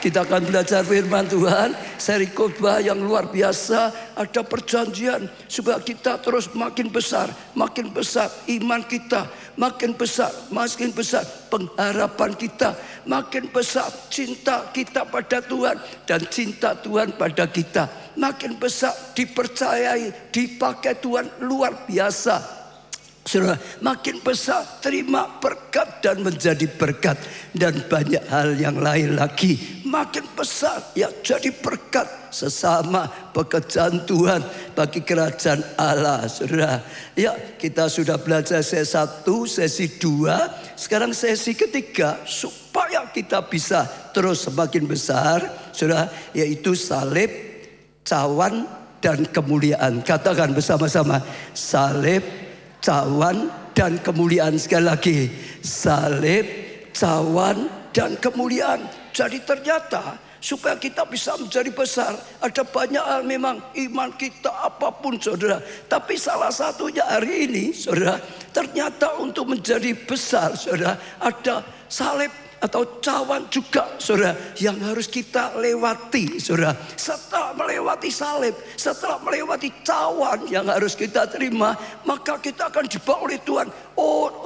Kita akan belajar firman Tuhan, seri khotbah yang luar biasa. Ada perjanjian supaya kita terus makin besar iman kita, makin besar pengharapan kita, makin besar cinta kita pada Tuhan dan cinta Tuhan pada kita, makin besar dipercayai, dipakai Tuhan luar biasa. Saudara, makin besar terima berkat dan menjadi berkat, dan banyak hal yang lain lagi. Makin besar ya jadi berkat sesama pekerjaan Tuhan bagi kerajaan Allah. Saudara, ya kita sudah belajar sesi 1, sesi 2, sekarang sesi ketiga supaya kita bisa terus semakin besar, saudara, yaitu salib, cawan, dan kemuliaan. Katakan bersama-sama, salib, cawan, dan kemuliaan. Sekali lagi, salib, cawan, dan kemuliaan. Jadi ternyata supaya kita bisa menjadi besar, ada banyak hal memang iman kita apapun, saudara. Tapi salah satunya hari ini, saudara, ternyata untuk menjadi besar, saudara, ada salib atau cawan juga, saudara, yang harus kita lewati, saudara. Setelah melewati salib, setelah melewati cawan yang harus kita terima, maka kita akan dibawa oleh Tuhan,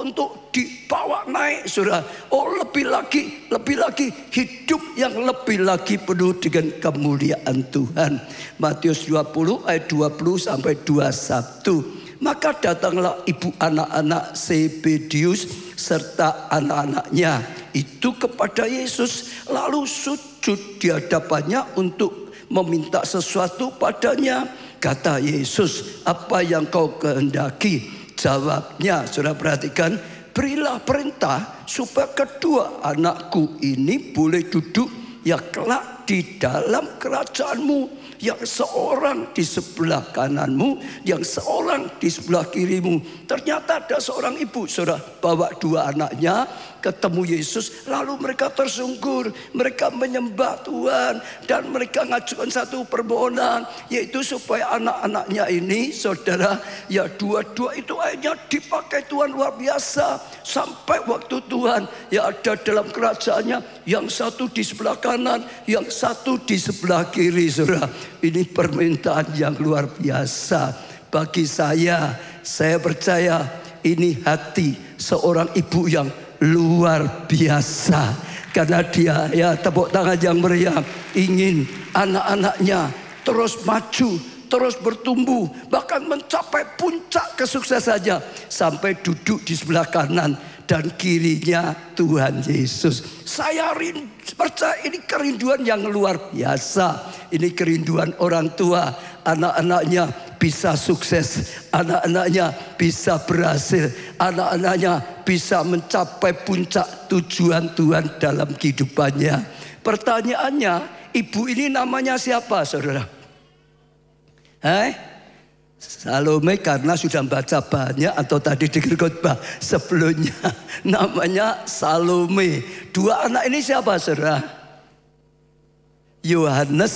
untuk dibawa naik, saudara. Lebih lagi hidup yang lebih lagi penuh dengan kemuliaan Tuhan. Matius 20 ayat 20 sampai 21. Maka datanglah ibu anak-anak Zebedius serta anak-anaknya itu kepada Yesus, lalu sujud di hadapannya untuk meminta sesuatu padanya. Kata Yesus, apa yang kau kehendaki? Jawabnya, saudara perhatikan, berilah perintah supaya kedua anakku ini boleh duduk ya kelak di dalam kerajaanmu, yang seorang di sebelah kananmu, yang seorang di sebelah kirimu. Ternyata ada seorang ibu, saudara, bawa dua anaknya ketemu Yesus, lalu mereka tersungkur, mereka menyembah Tuhan, dan mereka ngajukan satu permohonan, yaitu supaya anak-anaknya ini, saudara, ya dua-dua itu akhirnya dipakai Tuhan luar biasa. Sampai waktu Tuhan ya ada dalam kerajaannya, yang satu di sebelah kanan, yang satu di sebelah kiri, saudara. Ini permintaan yang luar biasa bagi saya. Saya percaya ini hati seorang ibu yang luar biasa, karena dia, ya tepuk tangan yang meriah, ingin anak-anaknya terus maju, terus bertumbuh, bahkan mencapai puncak kesuksesannya, sampai duduk di sebelah kanan dan kirinya Tuhan Yesus. Saya percaya ini kerinduan yang luar biasa. Ini kerinduan orang tua, anak-anaknya bisa sukses, anak-anaknya bisa berhasil, anak-anaknya bisa mencapai puncak tujuan Tuhan dalam kehidupannya. Pertanyaannya, ibu ini namanya siapa, saudara? Salome, karena sudah baca banyak atau tadi dengar khotbah sebelumnya, namanya Salome. Dua anak ini siapa, saudara? Yohanes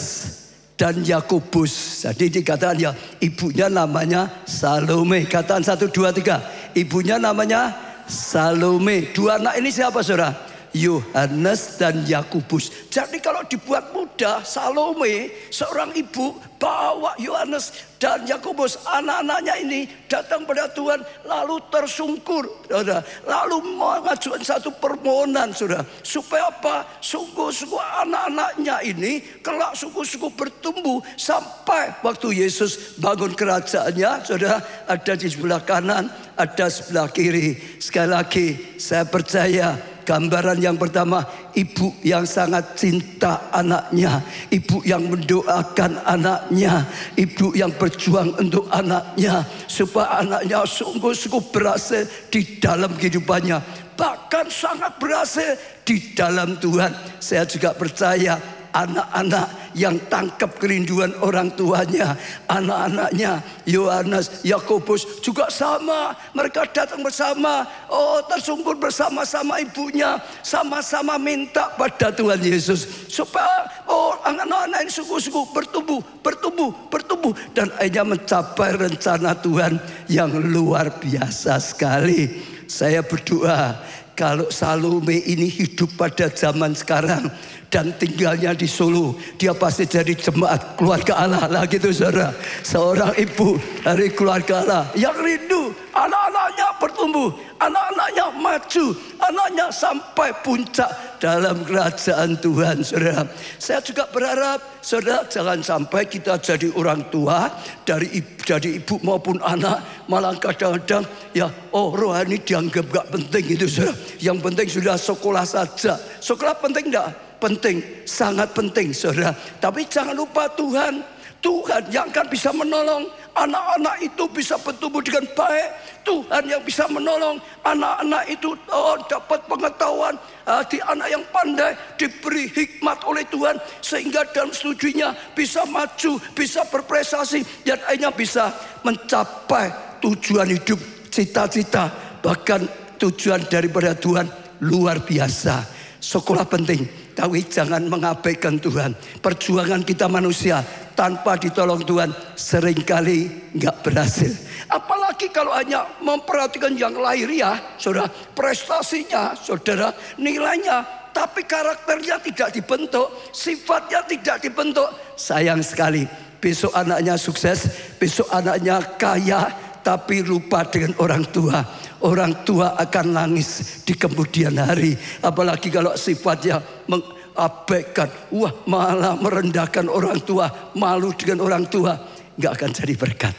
dan Yakobus. Jadi dikatakan ya ibunya namanya Salome. Katakan 1, 2, 3. Ibunya namanya Salome. Dua anak ini siapa, saudara? Yohanes dan Yakobus. Jadi kalau dibuat mudah, Salome seorang ibu bawa Yohanes dan Yakobus, anak-anaknya ini datang pada Tuhan, lalu tersungkur, saudara, lalu mengajukan satu permohonan, saudara, supaya apa? Sungguh-sungguh anak-anaknya ini kelak sungguh-sungguh bertumbuh sampai waktu Yesus bangun kerajaannya, saudara, ada di sebelah kanan, ada sebelah kiri. Sekali lagi saya percaya gambaran yang pertama, ibu yang sangat cinta anaknya, ibu yang mendoakan anaknya, ibu yang berjuang untuk anaknya, supaya anaknya sungguh-sungguh berhasil di dalam kehidupannya, bahkan sangat berhasil di dalam Tuhan. Saya juga percaya anak-anak yang tangkap kerinduan orang tuanya, anak-anaknya Yohanes, Yakobus juga sama. Mereka datang bersama, tersungkur bersama-sama ibunya, sama-sama minta pada Tuhan Yesus supaya anak-anak ini sungguh-sungguh bertumbuh, dan akhirnya mencapai rencana Tuhan yang luar biasa sekali. Saya berdoa kalau Salome ini hidup pada zaman sekarang, dan tinggalnya di Solo. Dia pasti jadi jemaat keluarga Allah lah gitu saudara. Seorang ibu dari keluarga Allah yang rindu anak-anaknya bertumbuh, anak-anaknya maju, anaknya sampai puncak dalam kerajaan Tuhan saudara. Saya juga berharap saudara jangan sampai kita jadi orang tua jadi ibu maupun anak malah kadang-kadang ya rohani dianggap gak penting itu saudara. Yang penting sudah sekolah saja. Sekolah penting enggak? Penting, sangat penting saudara. Tapi jangan lupa Tuhan yang akan bisa menolong anak-anak itu bisa bertumbuh dengan baik. Tuhan yang bisa menolong anak-anak itu dapat pengetahuan, di anak yang pandai diberi hikmat oleh Tuhan sehingga dalam studinya bisa maju, bisa berprestasi dan akhirnya bisa mencapai tujuan hidup, cita-cita, bahkan tujuan daripada Tuhan luar biasa. Sekolah penting, tapi jangan mengabaikan Tuhan. Perjuangan kita manusia tanpa ditolong Tuhan seringkali nggak berhasil. Apalagi kalau hanya memperhatikan yang lahiriah, saudara, prestasinya, saudara, nilainya, tapi karakternya tidak dibentuk, sifatnya tidak dibentuk. Sayang sekali, besok anaknya sukses, besok anaknya kaya, tapi lupa dengan orang tua. Orang tua akan nangis di kemudian hari. Apalagi kalau sifatnya mengabaikan, malah merendahkan orang tua, malu dengan orang tua, nggak akan jadi berkat.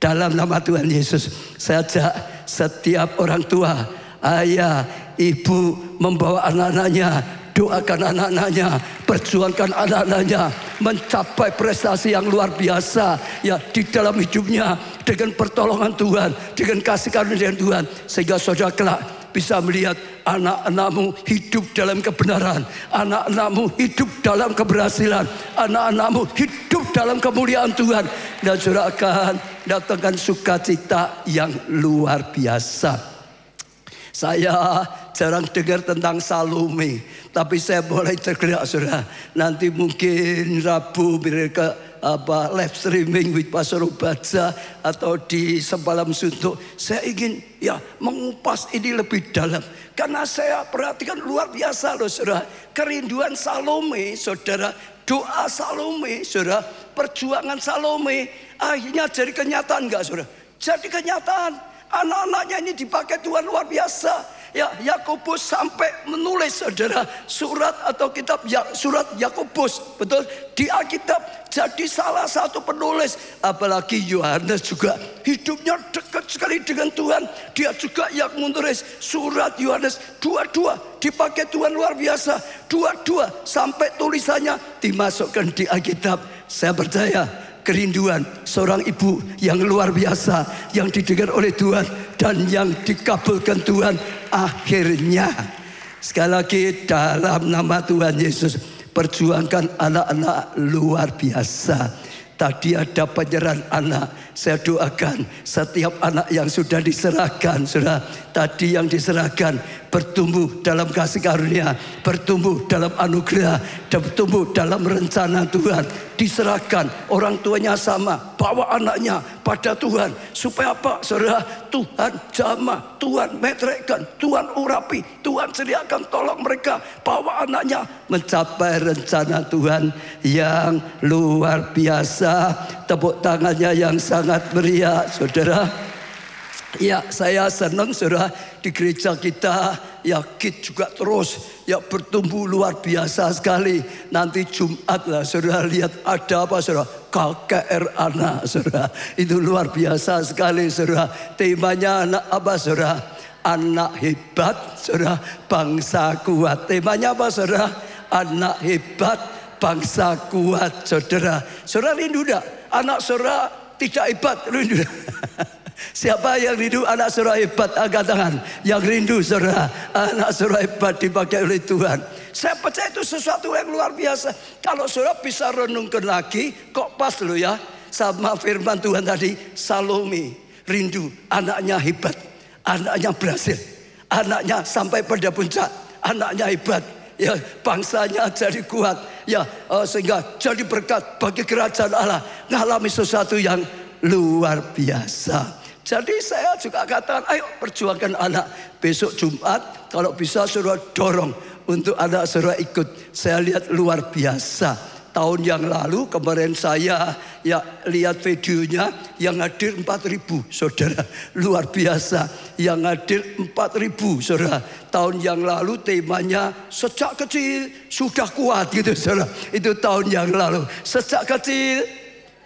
Dalam nama Tuhan Yesus, saya ajak setiap orang tua, ayah, ibu membawa anak-anaknya, doakan anak-anaknya, perjuangkan anak-anaknya mencapai prestasi yang luar biasa ya di dalam hidupnya dengan pertolongan Tuhan, dengan kasih karunia Tuhan, sehingga saudara kelak bisa melihat anak-anakmu hidup dalam kebenaran, anak-anakmu hidup dalam keberhasilan, anak-anakmu hidup dalam kemuliaan Tuhan, dan saudara akan datangkan sukacita yang luar biasa. Saya jarang dengar tentang Salome, tapi saya boleh tergerak saudara. Nanti mungkin Rabu mereka live streaming with Pastor Obaja atau di Sembalam Suntuk. Saya ingin mengupas ini lebih dalam, karena saya perhatikan luar biasa loh saudara. Kerinduan Salome saudara, doa Salome saudara, perjuangan Salome akhirnya jadi kenyataan enggak saudara? Jadi kenyataan. Anak-anaknya ini dipakai Tuhan luar biasa. Ya, Yakobus sampai menulis saudara surat atau kitab surat Yakobus, betul, di Alkitab jadi salah satu penulis. Apalagi Yohanes juga hidupnya dekat sekali dengan Tuhan. Dia juga yang menulis surat Yohanes. Dua-dua dipakai Tuhan luar biasa. Dua-dua sampai tulisannya dimasukkan di Alkitab. Saya percaya kerinduan seorang ibu yang luar biasa, yang didengar oleh Tuhan dan yang dikabulkan Tuhan akhirnya. Sekali lagi dalam nama Tuhan Yesus, perjuangkan anak-anak luar biasa. Tadi ada penyerahan anak. Saya doakan setiap anak yang sudah diserahkan, saudara, tadi yang diserahkan bertumbuh dalam kasih karunia, bertumbuh dalam anugerah, dan bertumbuh dalam rencana Tuhan. Diserahkan, orang tuanya sama, bawa anaknya pada Tuhan. Supaya apa saudara? Tuhan jamah, Tuhan metrekkan, Tuhan urapi, Tuhan sediakan tolong mereka, bawa anaknya mencapai rencana Tuhan yang luar biasa. Tepuk tangannya yang sangat meriah saudara. Ya, saya senang saudara, di gereja kita ya KID juga terus ya bertumbuh luar biasa sekali. Nanti Jumat lah saudara, lihat ada apa saudara? KKR anak saudara. Itu luar biasa sekali saudara. Temanya anak apa saudara? Anak hebat saudara, bangsa kuat. Temanya apa saudara? Anak hebat, bangsa kuat saudara. Saudara rindu enggak? Anak saudara tidak hebat, rindu. Siapa yang rindu anak saudara hebat? Angkat tangan. Yang rindu saudara, anak saudara hebat dipakai oleh Tuhan. Saya percaya itu sesuatu yang luar biasa. Kalau saudara bisa renungkan lagi, kok pas loh ya sama firman Tuhan tadi. Salome rindu anaknya hebat, anaknya berhasil, anaknya sampai pada puncak, anaknya hebat. Ya, bangsanya jadi kuat, ya, sehingga jadi berkat bagi kerajaan Allah, ngalami sesuatu yang luar biasa. Jadi saya juga katakan, ayo perjuangkan anak. Besok Jumat kalau bisa saudara dorong untuk anak saudara ikut. Saya lihat luar biasa. Tahun yang lalu kemarin saya lihat videonya yang hadir 4.000 saudara, luar biasa. Yang hadir 4.000 saudara. Tahun yang lalu temanya sejak kecil sudah kuat gitu saudara. Itu tahun yang lalu, sejak kecil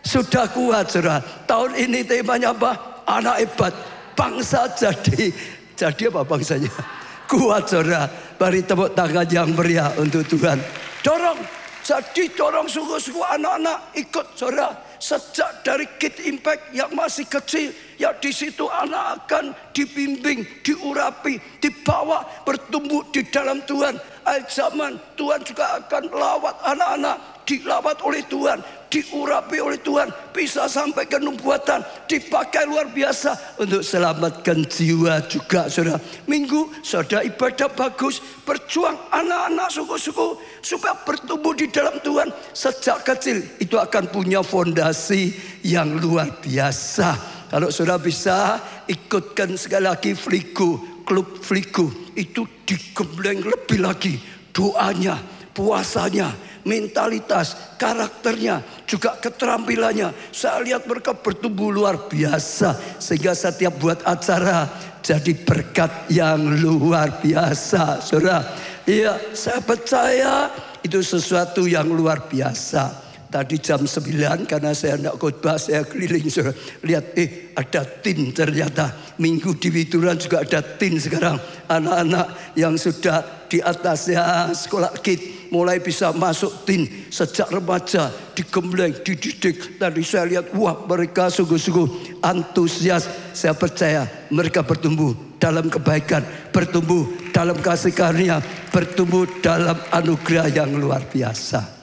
sudah kuat saudara. Tahun ini temanya apa? Anak hebat, bangsa jadi apa bangsanya? Kuat saudara. Beri tepuk tangan yang meriah untuk Tuhan. Dorong. Jadi dorong sungguh-sungguh anak-anak ikut saudara. Sejak dari Kid Impact yang masih kecil, ya di situ anak akan dibimbing, diurapi, dibawa bertumbuh di dalam Tuhan. Akhir zaman Tuhan juga akan lawat anak-anak, dilawat oleh Tuhan, diurapi oleh Tuhan, bisa sampai ke nubuatan, dipakai luar biasa untuk selamatkan jiwa juga saudara. Minggu saudara ibadah bagus, berjuang anak-anak suku-suku supaya bertumbuh di dalam Tuhan sejak kecil. Itu akan punya fondasi yang luar biasa. Kalau saudara bisa ikutkan sekali lagi Fligo, klub Fligo, itu digembleng lebih lagi doanya, puasanya, mentalitas, karakternya, juga keterampilannya. Saya lihat mereka bertumbuh luar biasa. Sehingga setiap buat acara jadi berkat yang luar biasa saudara. Iya, saya percaya itu sesuatu yang luar biasa. Tadi jam 9 karena saya hendak khotbah, saya keliling saudara. Lihat ada tin ternyata. Minggu di Widuran juga ada tin sekarang. Anak-anak yang sudah di atasnya sekolah KID mulai bisa masuk tin sejak remaja, digembleng, dididik. Tadi saya lihat, wah mereka sungguh-sungguh antusias. Saya percaya mereka bertumbuh dalam kebaikan, bertumbuh dalam kasih karunia, bertumbuh dalam anugerah yang luar biasa.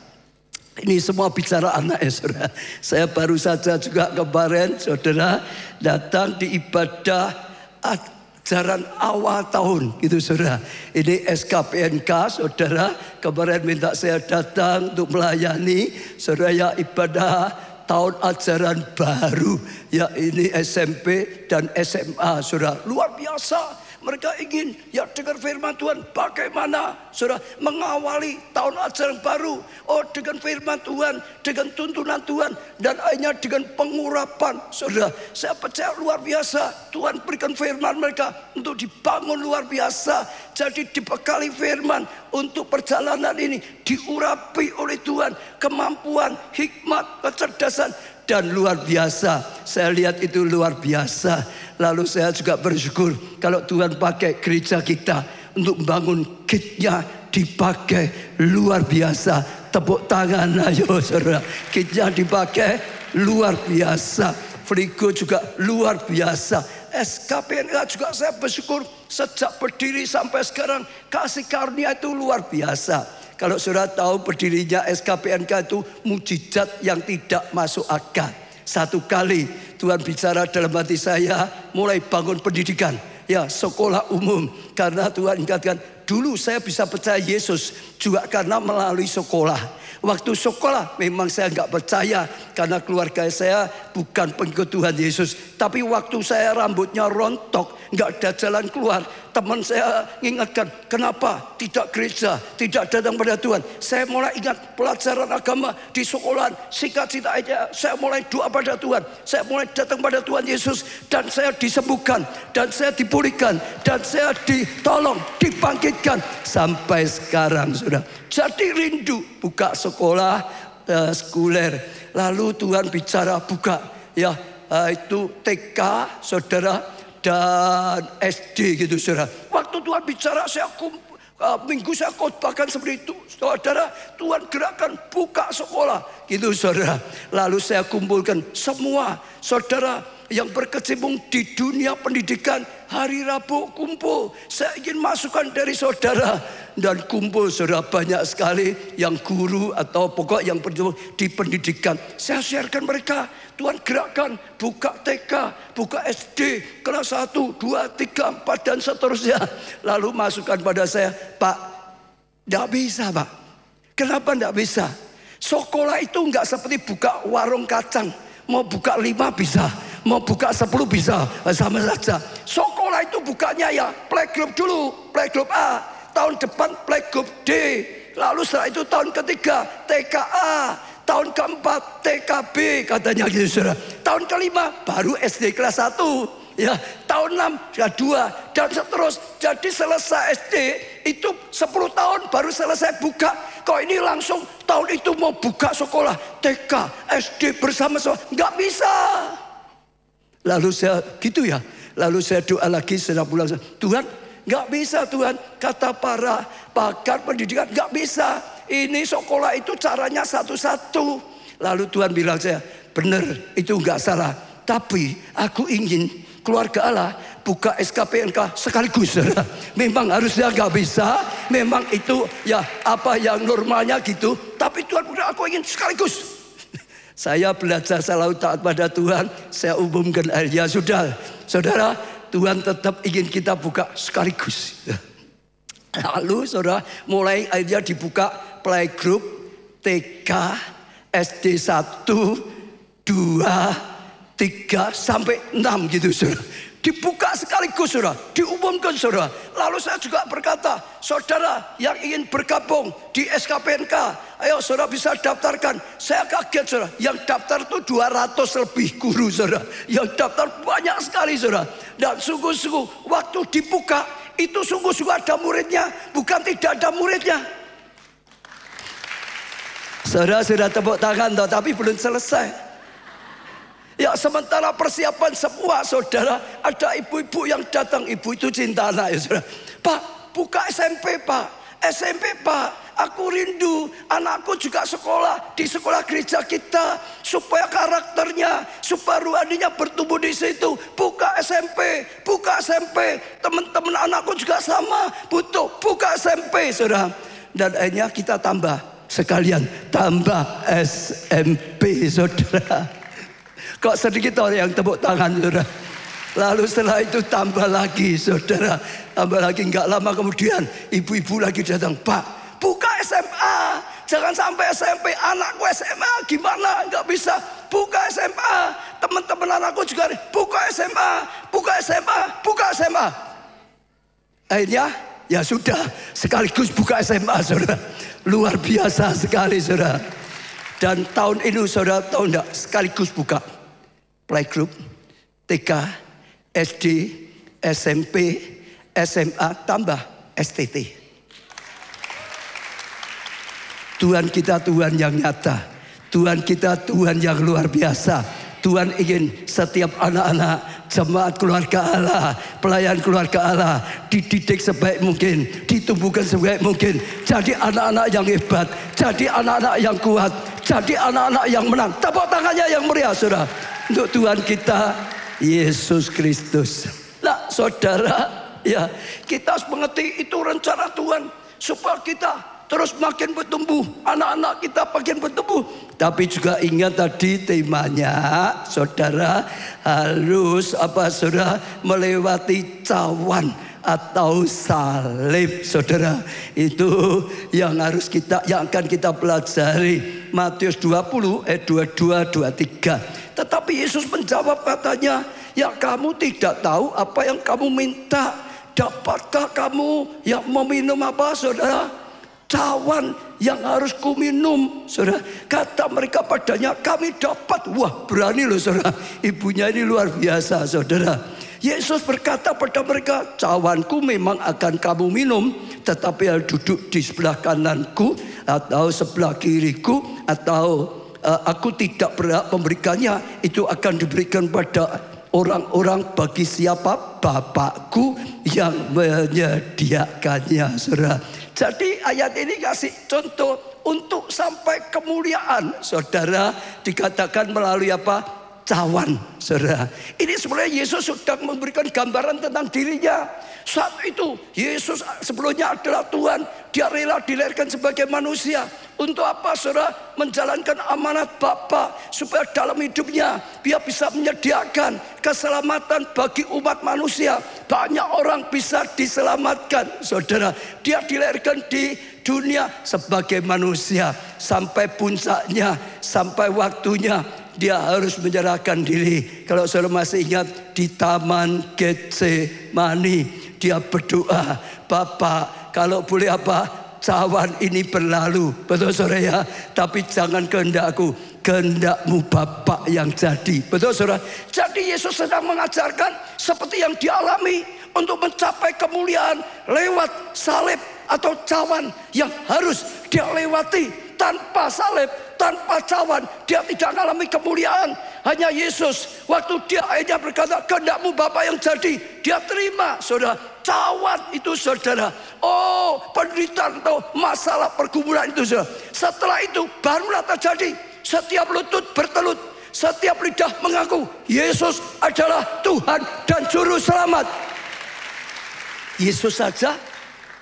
Ini semua bicara anak ya saudara. Saya baru saja juga kemarin saudara datang di ibadah ajaran awal tahun gitu saudara. Ini SKPNK saudara. Kemarin minta saya datang untuk melayani saudara ya ibadah tahun ajaran baru. Ya ini SMP dan SMA saudara. Luar biasa. Mereka ingin ya dengar firman Tuhan bagaimana saudara mengawali tahun ajaran baru. Oh dengan firman Tuhan, dengan tuntunan Tuhan, dan akhirnya dengan pengurapan saudara. Saya percaya luar biasa Tuhan berikan firman mereka untuk dibangun luar biasa. Jadi dibekali firman untuk perjalanan ini, diurapi oleh Tuhan kemampuan, hikmat, kecerdasan, dan luar biasa. Saya lihat itu luar biasa. Lalu saya juga bersyukur kalau Tuhan pakai gereja kita untuk membangun kitnya dipakai luar biasa. Tepuk tangan ayo saudara. Kitnya dipakai luar biasa. Fligo juga luar biasa. SKPNK juga saya bersyukur sejak berdiri sampai sekarang kasih karunia itu luar biasa. Kalau saudara tahu berdirinya SKPNK itu mujizat yang tidak masuk akal. Satu kali Tuhan bicara dalam hati saya, mulai bangun pendidikan, ya sekolah umum. Karena Tuhan ingatkan, dulu saya bisa percaya Yesus juga karena melalui sekolah. Waktu sekolah memang saya nggak percaya karena keluarga saya bukan pengikut Tuhan Yesus. Tapi waktu saya rambutnya rontok, nggak ada jalan keluar, teman saya mengingatkan, kenapa tidak gereja, tidak datang pada Tuhan. Saya mulai ingat pelajaran agama di sekolahan, singkat-singkat aja saya mulai doa pada Tuhan. Saya mulai datang pada Tuhan Yesus dan saya disembuhkan, dan saya dipulihkan, dan saya ditolong, dibangkitkan sampai sekarang sudah. Jadi rindu buka sekolah sekuler. Lalu Tuhan bicara buka ya itu TK saudara dan SD gitu saudara. Waktu Tuhan bicara saya minggu saya khotbahkan seperti itu saudara. Tuhan gerakkan buka sekolah gitu saudara. Lalu saya kumpulkan semua saudara yang berkecimpung di dunia pendidikan. Hari Rabu kumpul, saya ingin masukan dari saudara. Dan kumpul saudara banyak sekali yang guru atau pokok yang berjuang di pendidikan. Saya sharekan mereka, Tuhan gerakkan buka TK, buka SD, kelas 1, 2, 3, 4 dan seterusnya. Lalu masukan pada saya, Pak, tidak bisa Pak. Kenapa tidak bisa? Sekolah itu enggak seperti buka warung kacang. Mau buka 5 bisa, mau buka 10 bisa, sama saja. Sekolah itu bukanya ya playgroup dulu, playgroup A. tahun depan playgroup D. Lalu setelah itu tahun ketiga TKA, tahun keempat TKB katanya gitu saudara. Tahun kelima baru SD kelas 1. Ya, tahun 6 kelas 2 dan seterus. Jadi selesai SD itu 10 tahun baru selesai buka. Kok ini langsung tahun itu mau buka sekolah TK, SD bersama-sama? Nggak bisa. Lalu saya gitu ya. Lalu saya doa lagi setelah pulang. Tuhan, nggak bisa Tuhan. Kata para pakar pendidikan, nggak bisa. Ini sekolah itu caranya satu-satu. Lalu Tuhan bilang saya, benar itu nggak salah. Tapi aku ingin keluarga Allah buka SKPNK sekaligus. Memang harusnya nggak bisa. Memang itu ya apa yang normalnya gitu. Tapi Tuhan bilang aku ingin sekaligus. Saya belajar selalu taat pada Tuhan. Saya umumkan ya sudah. Saudara, Tuhan tetap ingin kita buka sekaligus. Lalu saudara mulai akhirnya dibuka playgroup TK, SD 1, 2, 3 sampai 6 gitu saudara. Dibuka sekaligus saudara, diumumkan saudara. Lalu saya juga berkata, saudara yang ingin bergabung di SKPNK, ayo saudara bisa daftarkan. Saya kaget saudara, yang daftar itu 200 lebih guru saudara. Yang daftar banyak sekali saudara. Dan sungguh-sungguh waktu dibuka itu sungguh-sungguh ada muridnya, bukan tidak ada muridnya. Saudara sudah tepuk tangan toh, tapi belum selesai. Ya sementara persiapan semua saudara, ada ibu-ibu yang datang. Ibu itu cinta anak ya saudara. Pak, buka SMP Pak, SMP Pak. Aku rindu anakku juga sekolah di sekolah gereja kita. Supaya karakternya, supaya rohaninya bertumbuh di situ. Buka SMP, buka SMP. Teman-teman anakku juga sama, butuh buka SMP saudara. Dan akhirnya kita tambah sekalian, tambah SMP saudara. Kok sedikit orang yang tepuk tangan saudara. Lalu setelah itu tambah lagi saudara. Tambah lagi, nggak lama kemudian ibu-ibu lagi datang. Pak, buka SMA. Jangan sampai SMP, anakku SMA gimana? Nggak bisa. Buka SMA. Teman-teman anakku juga buka SMA. Buka SMA. Buka SMA. Akhirnya ya sudah, sekaligus buka SMA saudara. Luar biasa sekali saudara. Dan tahun ini saudara tahu enggak, sekaligus buka playgroup, TK, SD, SMP, SMA, tambah STT. Tuhan kita Tuhan yang nyata. Tuhan kita Tuhan yang luar biasa. Tuhan ingin setiap anak-anak jemaat keluarga Allah, pelayan keluarga Allah dididik sebaik mungkin, ditumbuhkan sebaik mungkin. Jadi anak-anak yang hebat, jadi anak-anak yang kuat, jadi anak-anak yang menang. Tepuk tangannya yang meriah saudara. Untuk Tuhan kita Yesus Kristus. Nah saudara, ya kita harus mengerti itu rencana Tuhan supaya kita terus makin bertumbuh, anak-anak kita makin bertumbuh. Tapi juga ingat tadi temanya, saudara harus apa saudara, melewati cawan atau salib saudara. Itu yang harus kita, yang akan kita pelajari. Matius 20 ayat 22 23. Tetapi Yesus menjawab katanya, ya kamu tidak tahu apa yang kamu minta. Dapatkah kamu yang meminum apa saudara? Cawan yang harus ku minum saudara. Kata mereka padanya, kami dapat. Wah berani loh saudara. Ibunya ini luar biasa saudara. Yesus berkata pada mereka, cawanku memang akan kamu minum, tetapi harus duduk di sebelah kananku atau sebelah kiriku, atau aku tidak berhak memberikannya. Itu akan diberikan pada orang-orang bagi siapa? Bapakku yang menyediakannya saudara. Jadi ayat ini kasih contoh untuk sampai kemuliaan saudara, dikatakan melalui apa? Cawan saudara. Ini sebenarnya Yesus sudah memberikan gambaran tentang dirinya. Saat itu Yesus sebelumnya adalah Tuhan. Dia rela dilahirkan sebagai manusia. Untuk apa saudara? Menjalankan amanat Bapa, supaya dalam hidupnya dia bisa menyediakan keselamatan bagi umat manusia. Banyak orang bisa diselamatkan saudara. Dia dilahirkan di dunia sebagai manusia. Sampai puncaknya, sampai waktunya dia harus menyerahkan diri. Kalau saudara masih ingat di Taman Getsemani, dia berdoa, Bapa Kalau boleh apa? Cawan ini berlalu. Betul saudara ya? Tapi jangan kehendakku, kehendakmu Bapa yang jadi. Betul saudara? Jadi Yesus sedang mengajarkan seperti yang dialami untuk mencapai kemuliaan lewat salib atau cawan yang harus dia lewati. Tanpa salib, tanpa cawan, dia tidak mengalami kemuliaan. Hanya Yesus, waktu dia akhirnya berkata, kehendakmu Bapa yang jadi, dia terima, saudara. Cawan itu, saudara. Oh, penderitaan atau masalah pergumulan itu, saudara. Setelah itu, barulah terjadi. Setiap lutut bertelut, setiap lidah mengaku, Yesus adalah Tuhan dan Juru Selamat. Yesus saja,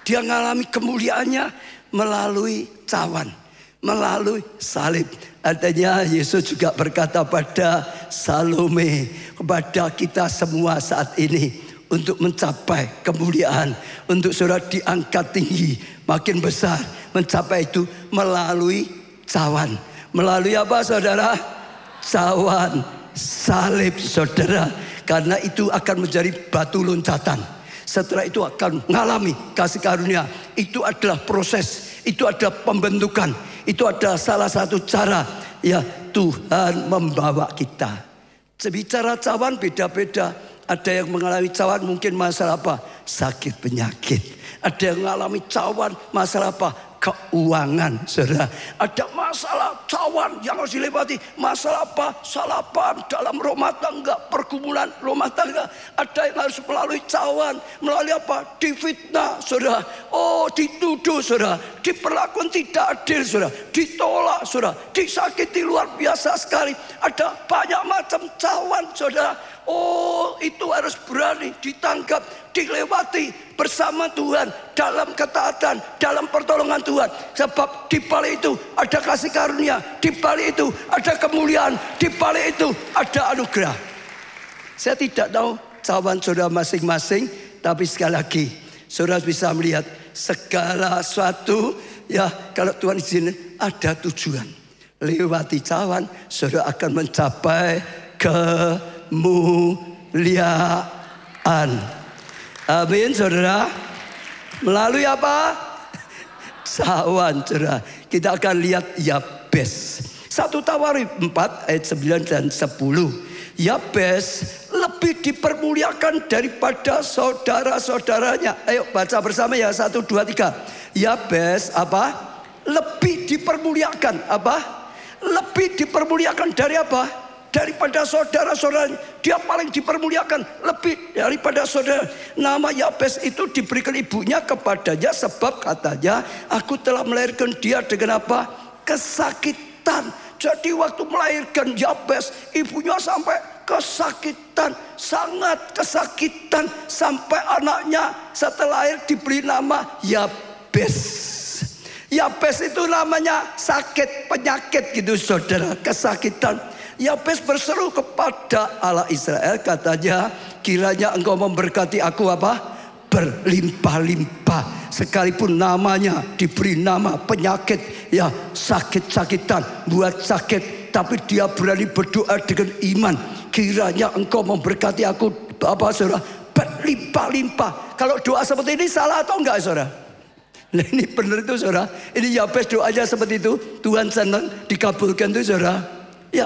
dia mengalami kemuliaannya melalui cawan, melalui salib. Artinya Yesus juga berkata pada Salome, kepada kita semua saat ini, untuk mencapai kemuliaan, untuk saudara diangkat tinggi, makin besar, mencapai itu melalui cawan. Melalui apa saudara? Cawan, salib saudara. Karena itu akan menjadi batu loncatan. Setelah itu akan mengalami kasih karunia. Itu adalah proses, itu adalah pembentukan, itu adalah salah satu cara ya Tuhan membawa kita. Bicara cawan beda-beda. Ada yang mengalami cawan mungkin masalah apa? Sakit penyakit. Ada yang mengalami cawan masalah apa? Keuangan, saudara. Ada masalah cawan yang harus dilewati. Masalah apa? Salah paham dalam rumah tangga, pergumulan rumah tangga. Ada yang harus melalui cawan. Melalui apa? Difitnah, saudara. Oh, dituduh, saudara. Diperlakukan tidak adil, saudara. Ditolak, saudara. Disakiti luar biasa sekali. Ada banyak macam cawan, saudara. Oh, itu harus berani ditangkap, dilewati bersama Tuhan, dalam ketaatan, dalam pertolongan Tuhan. Sebab di balik itu ada kasih karunia, di balik itu ada kemuliaan, di balik itu ada anugerah. Saya tidak tahu cawan saudara masing-masing, tapi sekali lagi saudara bisa melihat segala sesuatu ya, kalau Tuhan izin ada tujuan. Lewati cawan saudara akan mencapai kemuliaan. Amin saudara. Melalui apa? Cawan saudara. Kita akan lihat Yabes. 1 Tawarikh 4 ayat 9 dan 10. Yabes lebih dipermuliakan daripada saudara-saudaranya. Ayo baca bersama ya, 1, 2, 3. Yabes apa? Lebih dipermuliakan. Apa? Lebih dipermuliakan dari apa? Daripada saudara-saudara. Dia paling dipermuliakan lebih daripada saudara. Nama Yabes itu diberikan ibunya kepadanya sebab katanya, aku telah melahirkan dia dengan apa? Kesakitan. Jadi waktu melahirkan Yabes, ibunya sampai kesakitan, sangat kesakitan, sampai anaknya setelah lahir diberi nama Yabes. Yabes itu namanya sakit, penyakit gitu saudara, kesakitan. Yabes berseru kepada Allah Israel, katanya, kiranya engkau memberkati aku apa? Berlimpah-limpah. Sekalipun namanya diberi nama penyakit, ya sakit-sakitan, buat sakit, tapi dia berani berdoa dengan iman. Kiranya engkau memberkati aku apa saudara? Berlimpah-limpah. Kalau doa seperti ini salah atau enggak saudara? Nah ini benar itu saudara. Ini Yabes doanya seperti itu. Tuhan senang dikabulkan itu saudara. Ya,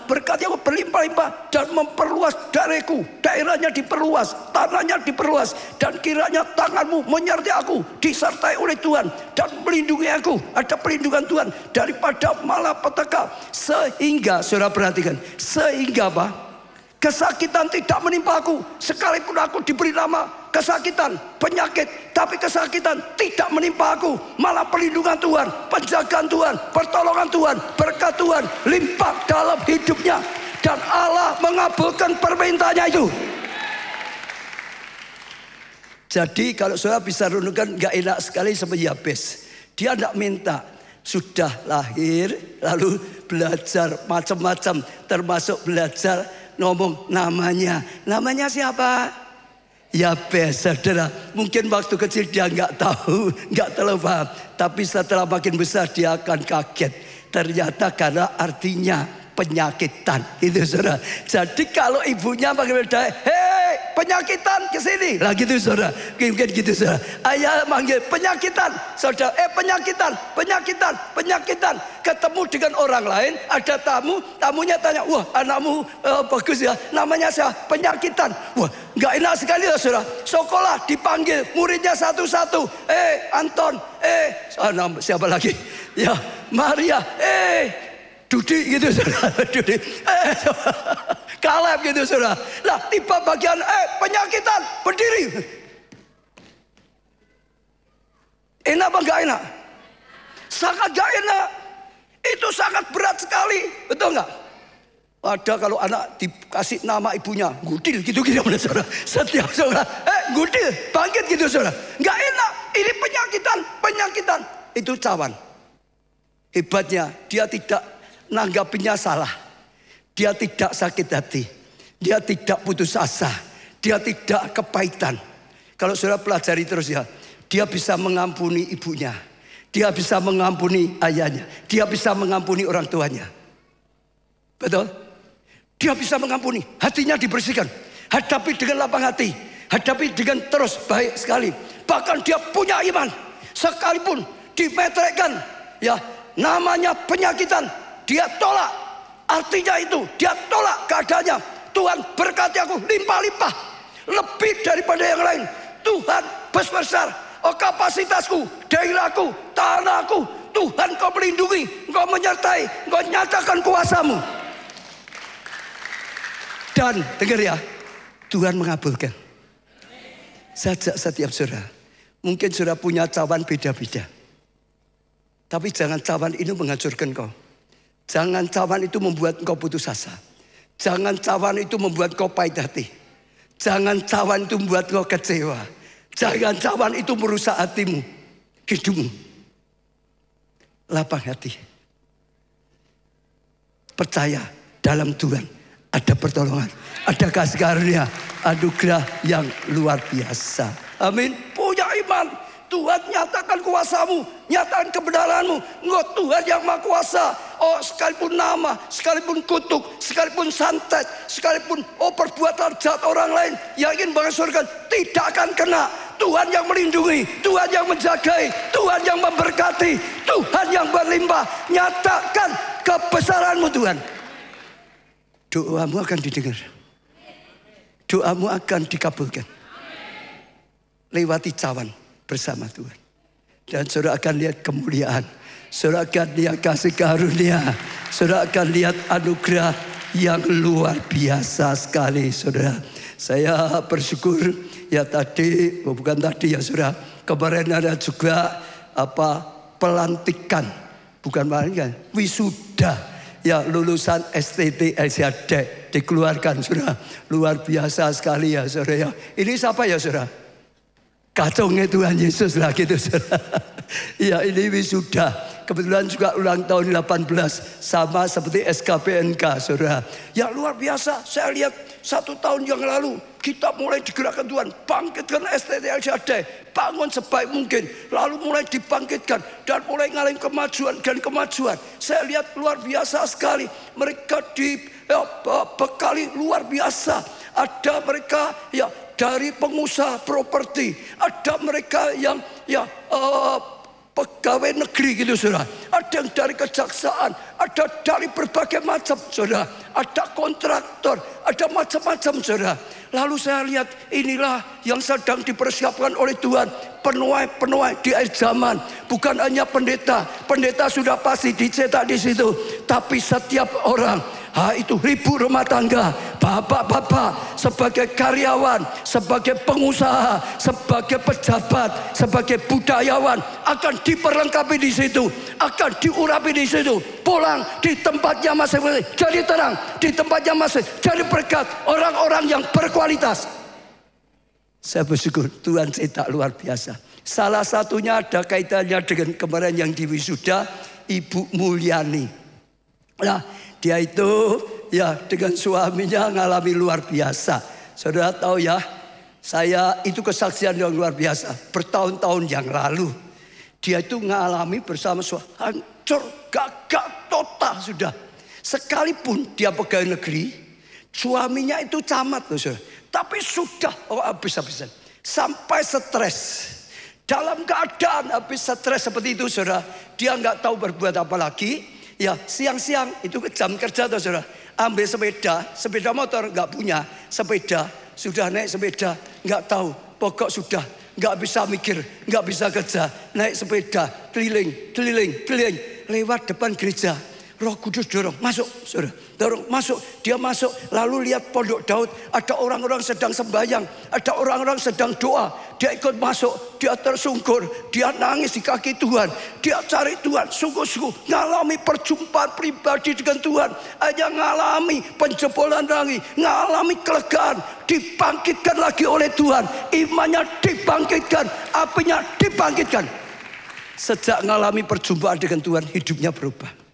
berkatnya aku berlimpah-limpah dan memperluas daerahku. Daerahnya diperluas, tanahnya diperluas. Dan kiranya tanganmu menyertai aku, disertai oleh Tuhan dan melindungi aku. Ada perlindungan Tuhan daripada malapetaka. Sehingga, saudara perhatikan, sehingga apa? Kesakitan tidak menimpa aku. Sekalipun aku diberi nama kesakitan, penyakit, tapi kesakitan tidak menimpa aku. Malah perlindungan Tuhan, penjagaan Tuhan, pertolongan Tuhan, berkat Tuhan limpah dalam hidupnya. Dan Allah mengabulkan permintaannya itu. Jadi kalau saudara bisa renungkan, gak enak sekali seperti Yabes. Dia tidak minta, sudah lahir lalu belajar macam-macam, termasuk belajar ngomong namanya. Namanya siapa? Yabes, saudara. Mungkin waktu kecil dia nggak tahu, nggak terlalu paham. Tapi setelah makin besar dia akan kaget. Ternyata karena artinya penyakitan, itu saudara. Jadi kalau ibunya panggil dia, hei penyakitan ke sini. Lah gitu saudara. Mungkin gitu saudara. Ayah manggil penyakitan. Saudara, penyakitan. Ketemu dengan orang lain, ada tamu, tamunya tanya, wah anakmu bagus ya, namanya saya penyakitan. Wah nggak enak sekali ya saudara. Sekolah dipanggil muridnya satu-satu. Anton, siapa lagi? Ya Maria, Dudi gitu saudara, Dudi, Kaleb gitu saudara. Lah tiba bagian penyakitan, berdiri. Enak apa enggak enak? Sangat gak enak. Itu sangat berat sekali, betul nggak? Ada kalau anak dikasih nama ibunya Gudil gitu-gitu saudara. Setiap saudara, Gudil, bangkit gitu saudara. Nggak enak, ini penyakitan. Itu cawan. Hebatnya dia tidak nanggapinya salah. Dia tidak sakit hati. Dia tidak putus asa. Dia tidak kepahitan. Kalau saudara pelajari terus ya, dia bisa mengampuni ibunya. Dia bisa mengampuni ayahnya. Dia bisa mengampuni orang tuanya. Betul? Dia bisa mengampuni. Hatinya dibersihkan. Hadapi dengan lapang hati. Hadapi dengan terus baik sekali. Bahkan dia punya iman. Sekalipun dimetrekkan. Ya, namanya penyakitan. Dia tolak. Artinya itu. Dia tolak keadaannya. Tuhan berkati aku limpah-limpah. Lebih daripada yang lain. Tuhan besar. Kapasitasku, daerahku, tanahku, Tuhan kau melindungi, kau menyertai, kau nyatakan kuasamu. Dan dengar ya, Tuhan mengabulkan. Sajak setiap saudara. Mungkin saudara punya cawan beda-beda. Tapi jangan cawan ini menghancurkan kau. Jangan cawan itu membuat kau putus asa. Jangan cawan itu membuat kau pahit hati. Jangan cawan itu membuat kau kecewa. Jangan cawan itu merusak hatimu, hidupmu. Lapang hati. Percaya dalam Tuhan ada pertolongan, ada kasih karunia, anugerah yang luar biasa. Amin. Punya iman. Tuhan nyatakan kuasamu, nyatakan kebenaranmu. Engkau Tuhan yang Maha Kuasa. Sekalipun nama, sekalipun kutuk, sekalipun santet, sekalipun perbuatan jahat orang lain yang ingin menghancurkan, tidak akan kena. Tuhan yang melindungi, Tuhan yang menjagai, Tuhan yang memberkati, Tuhan yang berlimpah. Nyatakan kebesaranmu Tuhan. Doamu akan didengar. Doamu akan dikabulkan. Lewati cawan bersama Tuhan. Dan saudara akan lihat kemuliaan. Saudara akan lihat kasih karunia. Saudara akan lihat anugerah yang luar biasa sekali saudara. Saya bersyukur ya tadi, bukan tadi ya saudara. Kemarin ada juga pelantikan. Bukan pelantikan, wisuda. Ya lulusan STT LCD dikeluarkan saudara. Luar biasa sekali ya saudara ya. Ini siapa ya saudara? Kacungnya Tuhan Yesus lah gitu saudara. Ya ini wisuda. Kebetulan juga ulang tahun 18. Sama seperti SKPNK saudara. Ya luar biasa. Saya lihat 1 tahun yang lalu. Kita mulai digerakkan Tuhan. Bangkitkan STT LCD. Bangun sebaik mungkin. Lalu mulai dibangkitkan. Dan mulai ngalahin kemajuan dan kemajuan. Saya lihat luar biasa sekali. Mereka dibekali luar biasa. Ada mereka ya dari pengusaha properti, ada mereka yang pegawai negeri gitu saudara, ada yang dari kejaksaan, ada dari berbagai macam saudara, ada kontraktor, ada macam-macam saudara. Lalu saya lihat inilah yang sedang dipersiapkan oleh Tuhan, penuai-penuai di akhir zaman. Bukan hanya pendeta, pendeta sudah pasti dicetak di situ, tapi setiap orang. Itu ribu rumah tangga, bapak-bapak, sebagai karyawan, sebagai pengusaha, sebagai pejabat, sebagai budayawan akan diperlengkapi di situ, akan diurapi di situ. Pulang di tempatnya masing-masing jadi terang, di tempatnya masing jadi berkat, orang-orang yang berkualitas. Saya bersyukur Tuhan cetak luar biasa. Salah satunya ada kaitannya dengan kemarin yang diwisuda Ibu Mulyani. Nah, dia itu ya dengan suaminya ngalami luar biasa. Saudara tahu ya, saya itu kesaksian yang luar biasa. Bertahun-tahun yang lalu dia itu ngalami bersama suami, hancur, gagal total sudah. Sekalipun dia pegawai negeri, suaminya itu camat loh saudara. Tapi sudah habis-habisan. Sampai stres. Dalam keadaan habis stres seperti itu saudara. Dia nggak tahu berbuat apa lagi. Ya siang-siang itu jam kerja tuh saudara. Ambil sepeda motor nggak punya. Sepeda, sudah naik sepeda nggak tahu. Pokok sudah nggak bisa mikir, nggak bisa kerja. Naik sepeda, keliling. Lewat depan gereja. Roh Kudus dorong, masuk saudara. Dorong, masuk. Dia masuk, lalu lihat pondok Daud. Ada orang-orang sedang sembahyang. Ada orang-orang sedang doa. Dia ikut masuk, dia tersungkur. Dia nangis di kaki Tuhan. Dia cari Tuhan, sungguh-sungguh. Ngalami perjumpaan pribadi dengan Tuhan. Hanya ngalami penjebolan rangi. Ngalami kelegaan. Dibangkitkan lagi oleh Tuhan. Imannya dibangkitkan. Apinya dibangkitkan. Sejak ngalami perjumpaan dengan Tuhan, hidupnya berubah.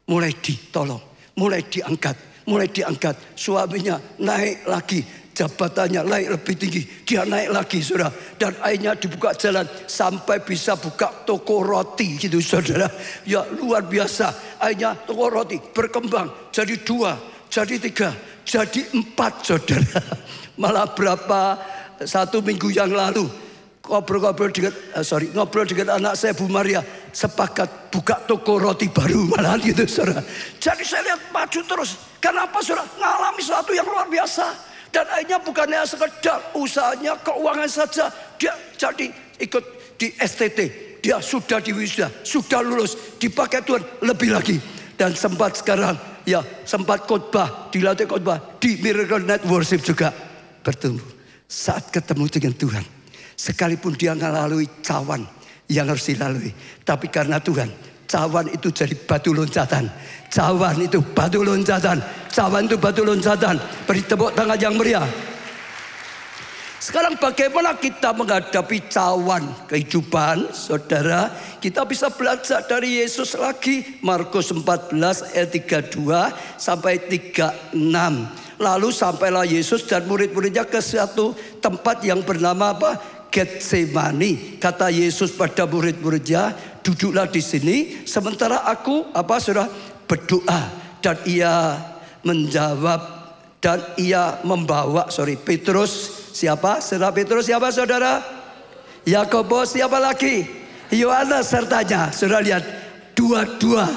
Mulai ditolong, mulai diangkat. Suaminya naik lagi, jabatannya naik lebih tinggi. Dia naik lagi saudara. Dan akhirnya dibuka jalan sampai bisa buka toko roti gitu saudara. Ya luar biasa. Akhirnya toko roti berkembang jadi 2, jadi 3, jadi 4 saudara. Malah satu minggu yang lalu ngobrol dengan anak saya Bu Maria, sepakat buka toko roti baru malahan gitu saudara. Jadi saya lihat maju terus. Kenapa saudara? Ngalami sesuatu yang luar biasa. Dan akhirnya bukannya sekedar usahanya keuangan saja, dia jadi ikut di STT. Dia sudah diwisuda, sudah lulus, dipakai Tuhan lebih lagi. Dan sempat khotbah, dilatih khotbah di Miracle Night Worship juga bertumbuh. Saat ketemu dengan Tuhan, sekalipun dia melalui cawan yang harus dilalui, tapi karena Tuhan, cawan itu jadi batu loncatan. Cawan itu batu loncatan. Beri tepuk tangan yang meriah. Sekarang bagaimana kita menghadapi cawan kehidupan saudara? Kita bisa belajar dari Yesus lagi. Markus 14 ayat 32 sampai 36. Lalu sampailah Yesus dan murid-muridnya ke suatu tempat yang bernama apa? Getsemani. Kata Yesus pada murid-muridnya, duduklah di sini sementara aku saudara berdoa. Dan ia menjawab dan ia membawa Petrus. Siapa? Saudara Petrus siapa saudara? Yakobus siapa lagi? Yohanes sertanya. Saudara lihat, dua-dua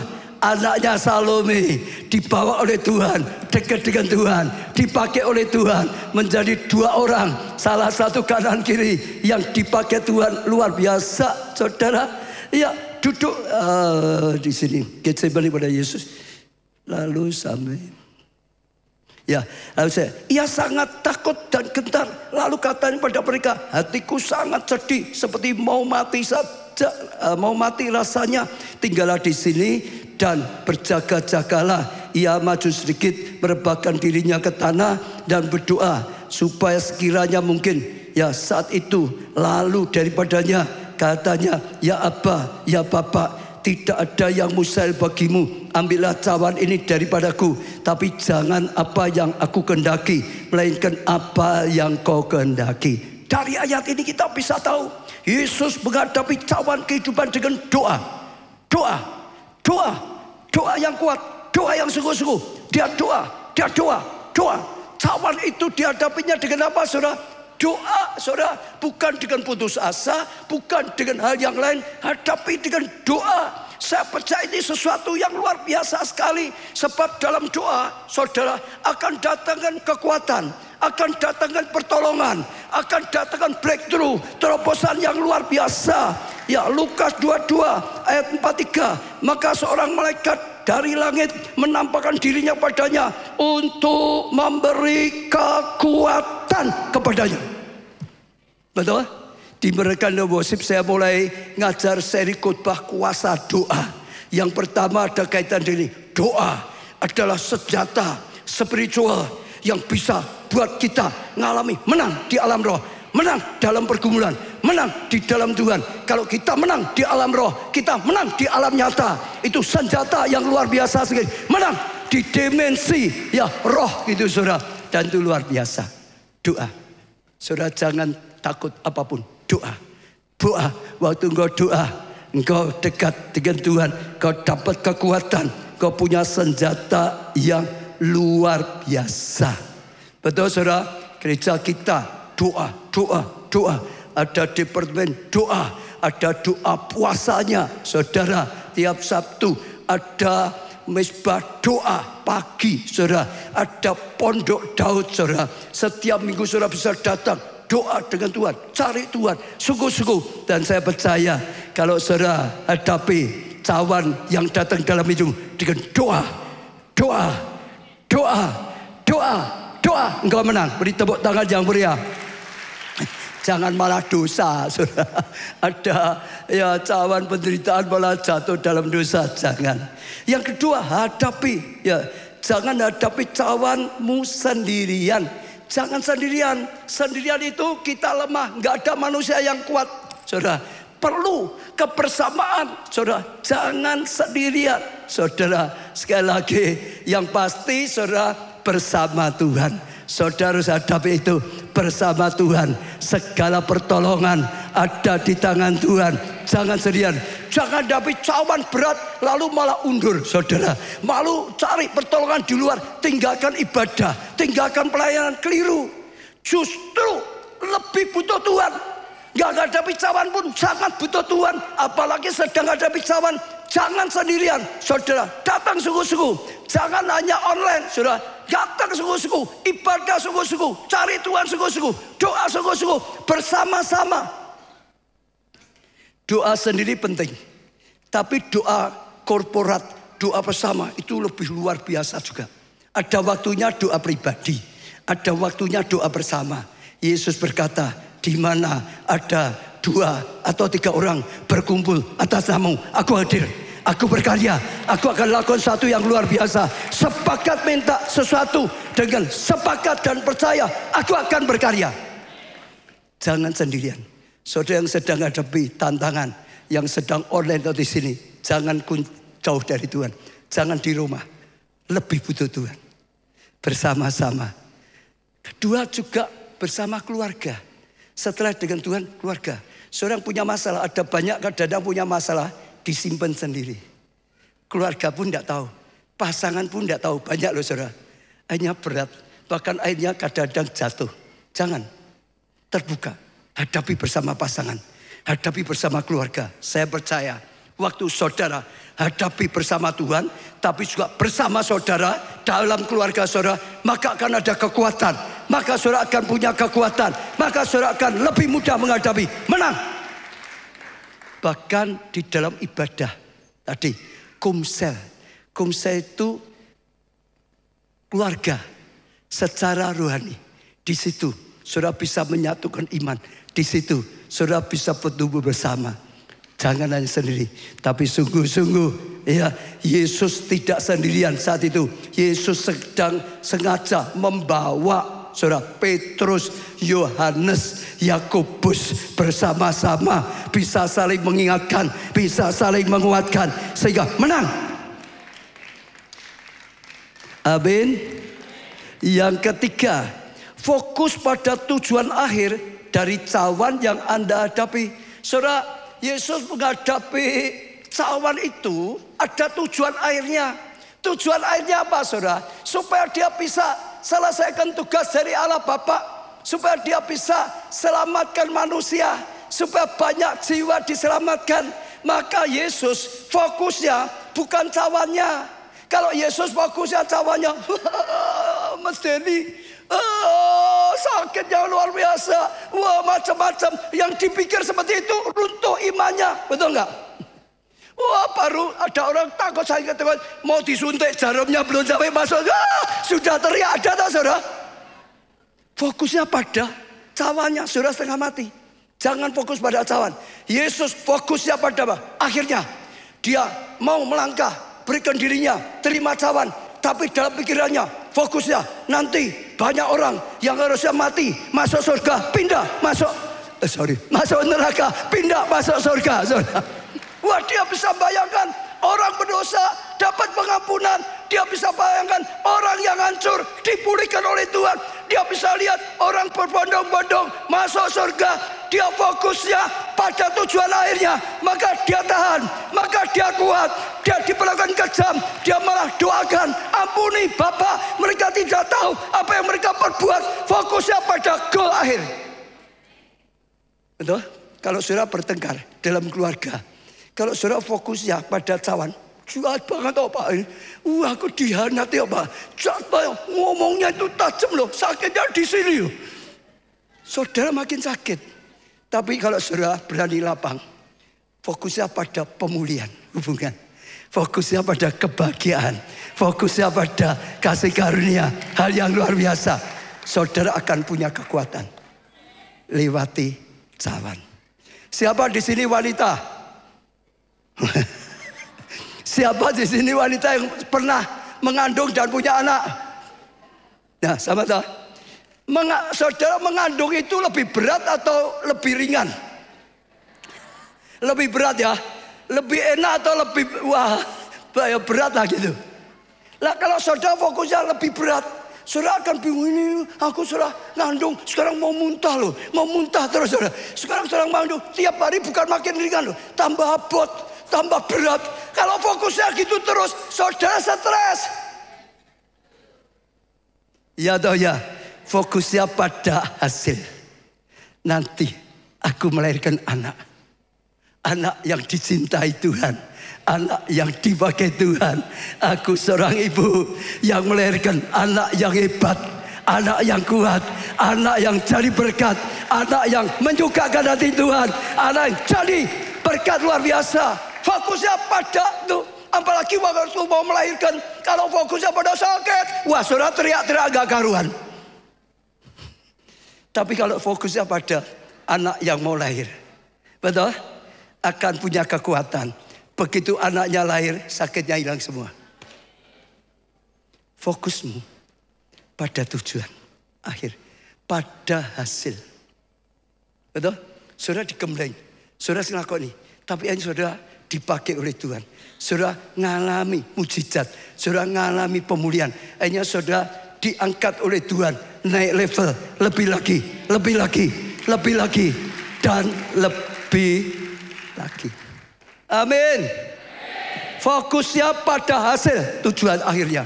anaknya Salome dibawa oleh Tuhan, dekat dengan Tuhan, dipakai oleh Tuhan menjadi 2 orang, salah satu kanan kiri yang dipakai Tuhan luar biasa saudara. Ya duduk di sini Getsemani pada Yesus. Lalu sampai ia sangat takut dan gentar. Lalu katanya pada mereka, hatiku sangat sedih seperti mau mati saja, mau mati rasanya. Tinggallah di sini dan berjaga-jagalah. Ia maju sedikit, merebahkan dirinya ke tanah dan berdoa supaya sekiranya mungkin saat itu lalu daripadanya katanya, ya Abba, ya Bapa, tidak ada yang mustahil bagimu. Ambillah cawan ini daripadaku, tapi jangan apa yang aku kehendaki, melainkan apa yang kau kehendaki. Dari ayat ini kita bisa tahu Yesus menghadapi cawan kehidupan dengan doa. Doa yang kuat, doa yang sungguh-sungguh. Dia doa. Cawan itu dihadapinya dengan apa saudara? Doa saudara, bukan dengan putus asa, bukan dengan hal yang lain, hadapi dengan doa. Saya percaya ini sesuatu yang luar biasa sekali. Sebab dalam doa saudara akan datangkan kekuatan, akan datangkan pertolongan, akan datangkan breakthrough, terobosan yang luar biasa. Ya Lukas 22 ayat 43. Maka seorang malaikat dari langit menampakkan dirinya padanya untuk memberi kekuatan kepadanya. Betul? Di Miracle Worship saya mulai ngajar seri khotbah kuasa doa. Yang pertama ada kaitan dengan doa adalah senjata spiritual yang bisa buat kita ngalami menang di alam roh, menang dalam pergumulan, menang di dalam Tuhan. Kalau kita menang di alam roh, kita menang di alam nyata. Itu senjata yang luar biasa sekali. Menang di dimensi roh gitu saudara. Dan itu luar biasa. Doa. Saudara jangan takut apapun. Doa. Waktu engkau doa, engkau dekat dengan Tuhan, engkau dapat kekuatan, engkau punya senjata yang luar biasa. Betul saudara? gereja kita doa. Ada departemen doa, ada doa puasanya, saudara. Tiap Sabtu ada mesbah doa pagi, saudara. Ada pondok Daud, saudara. Setiap minggu saudara bisa datang doa dengan Tuhan, cari Tuhan sungguh-sungguh. Dan saya percaya kalau saudara hadapi cawan yang datang dalam hidup dengan doa, engkau menang. Beri tepuk tangan yang meriah. Jangan malah dosa, saudara. Ada ya cawan penderitaan malah jatuh dalam dosa, jangan. Yang kedua, hadapi ya, jangan hadapi cawanmu sendirian. Jangan sendirian. Sendirian itu kita lemah, nggak ada manusia yang kuat, saudara. Perlu kebersamaan, saudara. Jangan sendirian, saudara. Sekali lagi, yang pasti saudara bersama Tuhan. Saudara harus hadapi itu bersama Tuhan. Segala pertolongan ada di tangan Tuhan. Jangan sendirian. Jangan hadapi cawan berat lalu malah undur, saudara. Malu cari pertolongan di luar. Tinggalkan ibadah, tinggalkan pelayanan, keliru. Justru lebih butuh Tuhan. Gak hadapi cawan pun sangat butuh Tuhan. Apalagi sedang hadapi cawan, jangan sendirian, saudara. Datang sungguh-sungguh. Jangan hanya online, saudara. Datang sungguh-sungguh, ibadah sungguh-sungguh, cari Tuhan sungguh-sungguh, doa sungguh-sungguh, bersama-sama. Doa sendiri penting, tapi doa korporat, doa bersama itu lebih luar biasa juga. Ada waktunya doa pribadi, ada waktunya doa bersama. Yesus berkata, di mana ada 2 atau 3 orang berkumpul atas namamu, aku hadir. Aku berkarya, aku akan lakukan sesuatu yang luar biasa. Sepakat minta sesuatu dengan sepakat dan percaya, aku akan berkarya. Jangan sendirian. Saudara yang sedang hadapi tantangan, yang sedang online atau di sini, jangan jauh dari Tuhan. Jangan di rumah, lebih butuh Tuhan. Bersama-sama. Kedua juga bersama keluarga. Setelah dengan Tuhan, keluarga. Seorang punya masalah, ada banyak kadang-kadang punya masalah, disimpan sendiri. Keluarga pun tidak tahu, pasangan pun tidak tahu. Banyak loh saudara, akhirnya berat, bahkan akhirnya kadang-kadang jatuh. Jangan, terbuka, hadapi bersama pasangan, hadapi bersama keluarga. Saya percaya waktu saudara hadapi bersama Tuhan, tapi juga bersama saudara dalam keluarga saudara, maka akan ada kekuatan, maka saudara akan punya kekuatan, maka saudara akan lebih mudah menghadapi, menang. Bahkan di dalam ibadah tadi, kumsel itu keluarga secara rohani. Di situ saudara bisa menyatukan iman. Di situ saudara bisa bertumbuh bersama. Jangan hanya sendiri, tapi sungguh-sungguh ya, Yesus tidak sendirian saat itu. Yesus sedang sengaja membawa saudara Petrus, Yohanes, Yakobus bersama-sama, bisa saling mengingatkan, bisa saling menguatkan sehingga menang. Amin. Yang ketiga, fokus pada tujuan akhir dari cawan yang Anda hadapi. Saudara, Yesus menghadapi cawan itu ada tujuan akhirnya. Tujuan akhirnya apa, saudara? Supaya dia bisa selesaikan tugas dari Allah Bapa, supaya dia bisa selamatkan manusia, supaya banyak jiwa diselamatkan. Maka Yesus fokusnya bukan cawannya. Kalau Yesus fokusnya cawannya, Mas Denny, sakit yang luar biasa, wah macam-macam. Yang dipikir seperti itu runtuh imannya, betul nggak? Wah, baru ada orang takut sakit, mau disuntik jarumnya belum sampai masuk, sudah teriak. Ada tak saudara? Fokusnya pada cawannya, saudara setengah mati. Jangan fokus pada cawan. Yesus fokusnya pada apa? Akhirnya dia mau melangkah, berikan dirinya, terima cawan. Tapi dalam pikirannya, fokusnya nanti banyak orang yang harusnya mati masuk surga, pindah masuk masuk neraka, pindah masuk surga, saudara. Wah, dia bisa bayangkan orang berdosa dapat pengampunan. Dia bisa bayangkan orang yang hancur dipulihkan oleh Tuhan. Dia bisa lihat orang berbondong-bondong masuk surga. Dia fokusnya pada tujuan akhirnya. Maka dia tahan, maka dia kuat. Dia diperlakukan kejam, dia malah doakan, ampuni Bapa, mereka tidak tahu apa yang mereka perbuat. Fokusnya pada akhir. Betul? Kalau saudara bertengkar dalam keluarga, kalau saudara fokusnya pada cawan, jahat banget Pak. Aku dihianati Pak. Jahat banget. Ngomongnya itu tajam loh. Sakitnya di sini loh. Saudara makin sakit. Tapi kalau saudara berani lapang, fokusnya pada pemulihan hubungan. Fokusnya pada kebahagiaan. Fokusnya pada kasih karunia. Hal yang luar biasa. Saudara akan punya kekuatan. Lewati cawan. Siapa di sini wanita? Siapa di sini wanita yang pernah mengandung dan punya anak? Nah, sama tak? Saudara mengandung itu lebih berat atau lebih ringan? Lebih berat ya? Lebih enak atau lebih berat lah gitu? Lah kalau saudara fokusnya lebih berat, saudara akan bingung, ini aku saudara ngandung, sekarang mau muntah loh, mau muntah terus saudara. Sekarang saudara ngandung, tiap hari bukan makin ringan loh, tambah abot, tambah berat. Kalau fokusnya gitu terus, saudara stres. Ya toh ya, fokusnya pada hasil. Nanti aku melahirkan anak. Anak yang dicintai Tuhan. Anak yang dipakai Tuhan. Aku seorang ibu yang melahirkan anak yang hebat. Anak yang kuat. Anak yang jadi berkat. Anak yang menyukakan hati Tuhan. Anak yang jadi berkat luar biasa. Fokusnya pada tuh. Apalagi waktu mau melahirkan. Kalau fokusnya pada sakit. Wah, saudara teriak-teriak gak karuan. Tapi kalau fokusnya pada anak yang mau lahir. Betul? Akan punya kekuatan. Begitu anaknya lahir, sakitnya hilang semua. Fokusmu pada tujuan akhir, pada hasil. Betul? Saudara dikembleng, saudara ngelakoni, tapi ini saudara dipakai oleh Tuhan. Saudara ngalami mujizat, saudara ngalami pemulihan. Akhirnya saudara diangkat oleh Tuhan, naik level, lebih lagi, lebih lagi, lebih lagi, dan lebih lagi. Amin. Fokusnya pada hasil, tujuan akhirnya.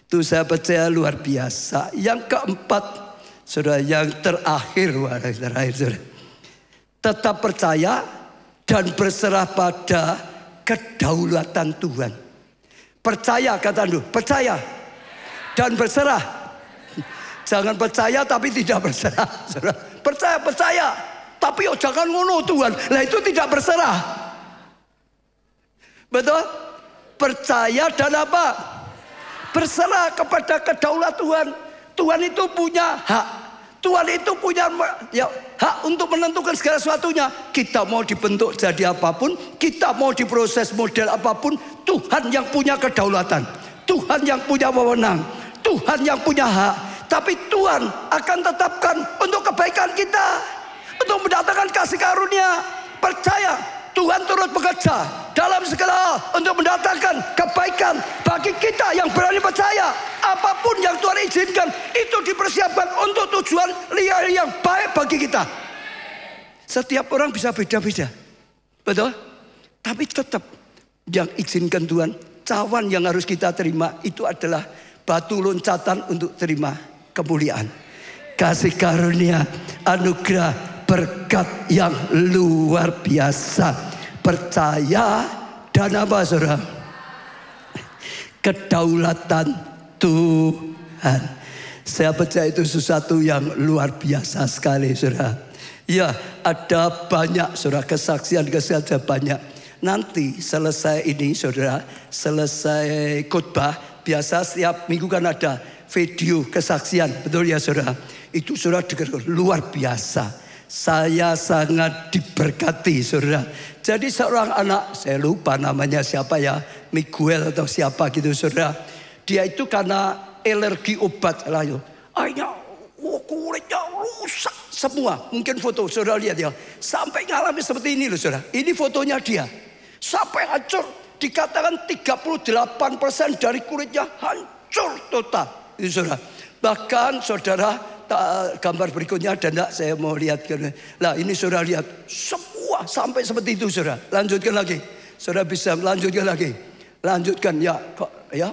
Itu saya percaya luar biasa. Yang keempat, saudara, yang terakhir, saudara. Tetap percaya dan berserah pada kedaulatan Tuhan. Percaya, kata Anda, percaya dan berserah. Jangan percaya tapi tidak berserah. Saudara. Percaya. Tapi jangan ngono Tuhan. Nah itu tidak berserah. Betul? Percaya dan apa? Berserah kepada kedaulat Tuhan. Tuhan itu punya hak. Tuhan itu punya hak untuk menentukan segala sesuatunya. Kita mau dibentuk jadi apapun, kita mau diproses model apapun, Tuhan yang punya kedaulatan. Tuhan yang punya wewenang. Tuhan yang punya hak. Tapi Tuhan akan tetapkan untuk kebaikan kita. Untuk mendatangkan kasih karunia. Percaya Tuhan turut bekerja dalam segala hal untuk mendatangkan kebaikan bagi kita yang berani percaya. Apapun yang Tuhan izinkan itu dipersiapkan untuk tujuan yang baik bagi kita. Setiap orang bisa beda-beda. Betul? Tapi tetap yang izinkan Tuhan, cawan yang harus kita terima itu adalah batu loncatan untuk terima kemuliaan, kasih karunia, anugerah, berkat yang luar biasa. Percaya dan apa saudara? Kedaulatan Tuhan. Saya percaya itu sesuatu yang luar biasa sekali saudara. Ya, ada banyak saudara, kesaksian banyak. Nanti selesai ini saudara, selesai khotbah, biasa setiap minggu kan ada video kesaksian, betul ya saudara? Itu saudara dengar luar biasa. Saya sangat diberkati saudara. Jadi seorang anak, saya lupa namanya siapa ya, Miguel atau siapa gitu saudara. Dia itu karena alergi obat lah yo. Akhirnya kulitnya rusak semua. Mungkin foto saudara lihat ya. Sampai ngalami seperti ini loh saudara. Ini fotonya dia. Sampai hancur. Dikatakan 38% dari kulitnya hancur total. Itu saudara. Bahkan saudara, gambar berikutnya ada enggak? Saya mau lihat. Lah ini saudara lihat. Semua sampai seperti itu saudara. Lanjutkan lagi. Saudara bisa lanjutkan lagi. Lanjutkan ya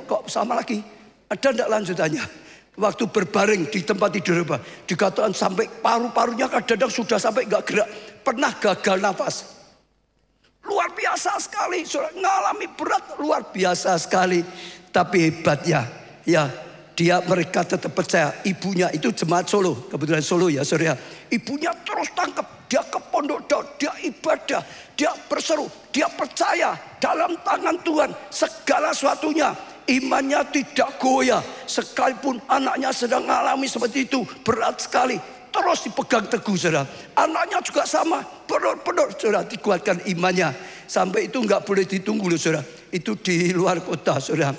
kok sama lagi. Ada enggak lanjutannya? Waktu berbaring di tempat tidur, dikatakan sampai paru-parunya kadang-kadang sudah sampai nggak gerak. Pernah gagal nafas. Luar biasa sekali, saudara, ngalami berat luar biasa sekali. Tapi hebatnya, ya mereka tetap percaya. Ibunya itu jemaat Solo, kebetulan Solo ya saudara. Ibunya terus tangkap, dia ke pondok daud, dia ibadah, dia berseru, dia percaya dalam tangan Tuhan segala sesuatunya. Imannya tidak goyah, sekalipun anaknya sedang mengalami seperti itu, berat sekali. Terus dipegang teguh, saudara. Anaknya juga sama, benar-benar saudara dikuatkan imannya. Sampai itu nggak boleh ditunggu loh, saudara. Itu di luar kota, saudara.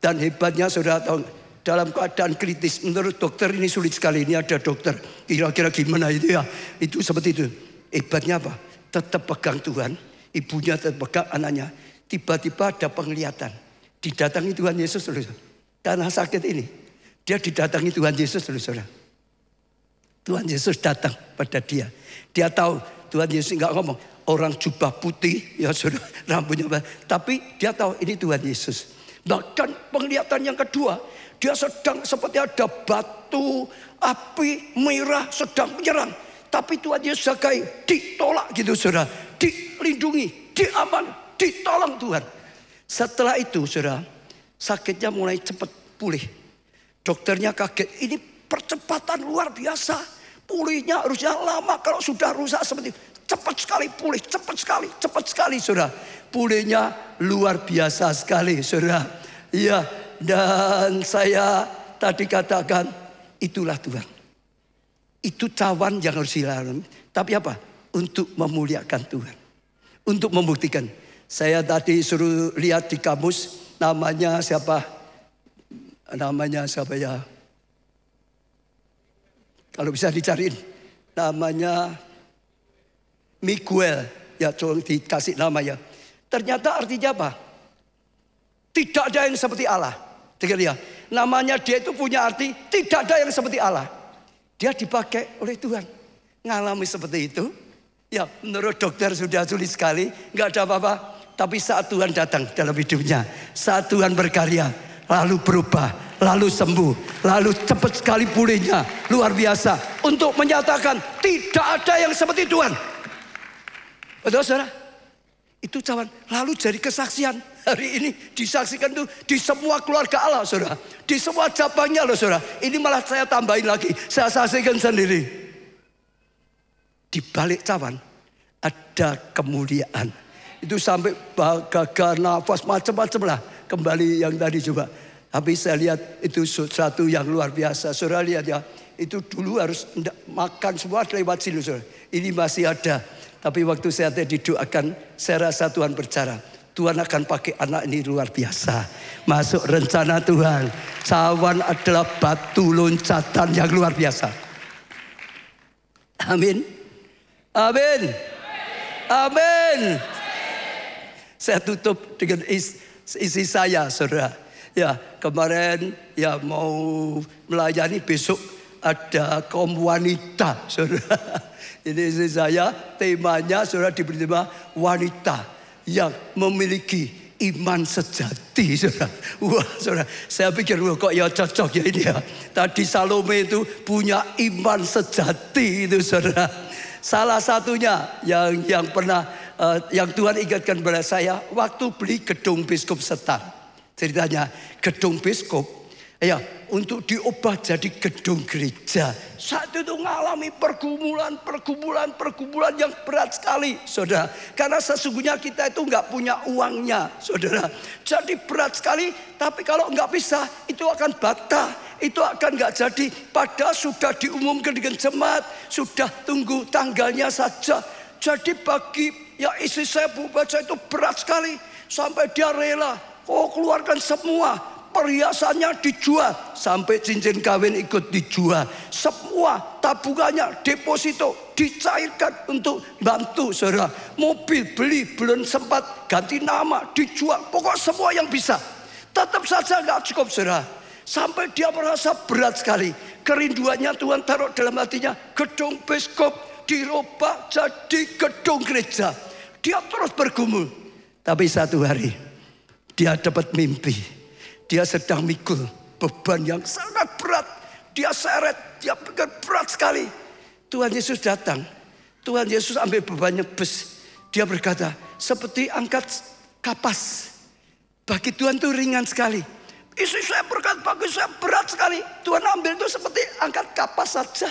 Dan hebatnya, saudara tahu, dalam keadaan kritis, menurut dokter ini sulit sekali. Ini ada dokter, kira-kira gimana itu ya? Itu seperti itu. Hebatnya apa? Tetap pegang Tuhan, ibunya tetap pegang anaknya. Tiba-tiba ada penglihatan. Didatangi Tuhan Yesus, saudara. Karena sakit ini, dia didatangi Tuhan Yesus, saudara. Tuhan Yesus datang pada dia. Dia tahu Tuhan Yesus nggak ngomong orang jubah putih, ya saudara, rambutnya. Tapi dia tahu ini Tuhan Yesus. Bahkan penglihatan yang kedua, dia sedang seperti ada batu api merah sedang menyerang. Tapi Tuhan Yesus jagai, ditolak gitu saudara. Dilindungi, diaman, ditolong Tuhan. Setelah itu saudara, sakitnya mulai cepat pulih. Dokternya kaget, ini percepatan luar biasa. Pulihnya harusnya lama, kalau sudah rusak seperti itu. Cepat sekali pulih, cepat sekali saudara. Pulihnya luar biasa sekali saudara. Iya, dan saya tadi katakan itulah Tuhan. Itu cawan yang harus dilalui. Tapi apa? Untuk memuliakan Tuhan. Untuk membuktikan. Saya tadi suruh lihat di kamus, namanya siapa? Namanya siapa ya? Kalau bisa dicariin, namanya Miguel. Ya, tolong dikasih nama ya. Ternyata artinya apa? Tidak ada yang seperti Allah. Dengar ya, namanya dia itu punya arti tidak ada yang seperti Allah. Dia dipakai oleh Tuhan. Ngalami seperti itu. Ya, menurut dokter sudah sulit sekali, nggak ada apa-apa. Tapi saat Tuhan datang dalam hidupnya, saat Tuhan berkarya, lalu berubah, lalu sembuh, lalu cepat sekali pulihnya, luar biasa. Untuk menyatakan tidak ada yang seperti Tuhan. Betul saudara? Itu cawan. Lalu jadi kesaksian. Hari ini disaksikan tuh di semua keluarga Allah saudara. Di semua cabangnya loh saudara. Ini malah saya tambahin lagi. Saya saksikan sendiri. Di balik cawan ada kemuliaan. Itu sampai gagal nafas macam-macam lah. Kembali yang tadi coba. Tapi saya lihat itu sesuatu yang luar biasa. Saudara lihat ya. Itu dulu harus makan semua lewat sini saudara. Ini masih ada. Tapi waktu saya tadi doakan, saya rasa Tuhan bercara. Tuhan akan pakai anak ini luar biasa. Masuk rencana Tuhan. Cawan adalah batu loncatan yang luar biasa. Amin. Amin. Amin. Saya tutup dengan isi saya, saudara. Ya, kemarin ya mau melayani, besok ada kaum wanita, saudara. Ini isi saya, temanya saudara diberi tema wanita yang memiliki iman sejati, saudara. Wah, saudara, saya pikir kok ya cocok ya ini ya. Tadi Salome itu punya iman sejati itu, saudara. Salah satunya yang pernah yang Tuhan ingatkan kepada saya waktu beli gedung Biskup Setar. Ceritanya gedung Biskup ya untuk diubah jadi gedung gereja. Saat itu mengalami pergumulan yang berat sekali, saudara. Karena sesungguhnya kita itu nggak punya uangnya, saudara. Jadi berat sekali. Tapi kalau nggak bisa, itu akan batal. Itu akan nggak jadi. Padahal sudah diumumkan dengan jemaat, sudah tunggu tanggalnya saja. Jadi bagi ya istri saya Bu Baca itu berat sekali. Sampai dia rela, keluarkan semua. Perhiasannya dijual. Sampai cincin kawin ikut dijual. Semua tabungannya, deposito dicairkan untuk bantu saudara. Mobil beli, belum sempat ganti nama, dijual. Pokok semua yang bisa. Tetap saja nggak cukup saudara. Sampai dia merasa berat sekali. Kerinduannya Tuhan taruh dalam hatinya. Gedung Biskup dirubah jadi gedung gereja. Dia terus bergumul. Tapi satu hari dia dapat mimpi. Dia sedang mikul beban yang sangat berat. dia seret, dia pikir berat sekali. Tuhan Yesus datang. Tuhan Yesus ambil bebannya bus. Dia berkata, seperti angkat kapas. Bagi Tuhan itu ringan sekali. Istri saya berkata, bagi saya berat sekali. Tuhan ambil itu seperti angkat kapas saja.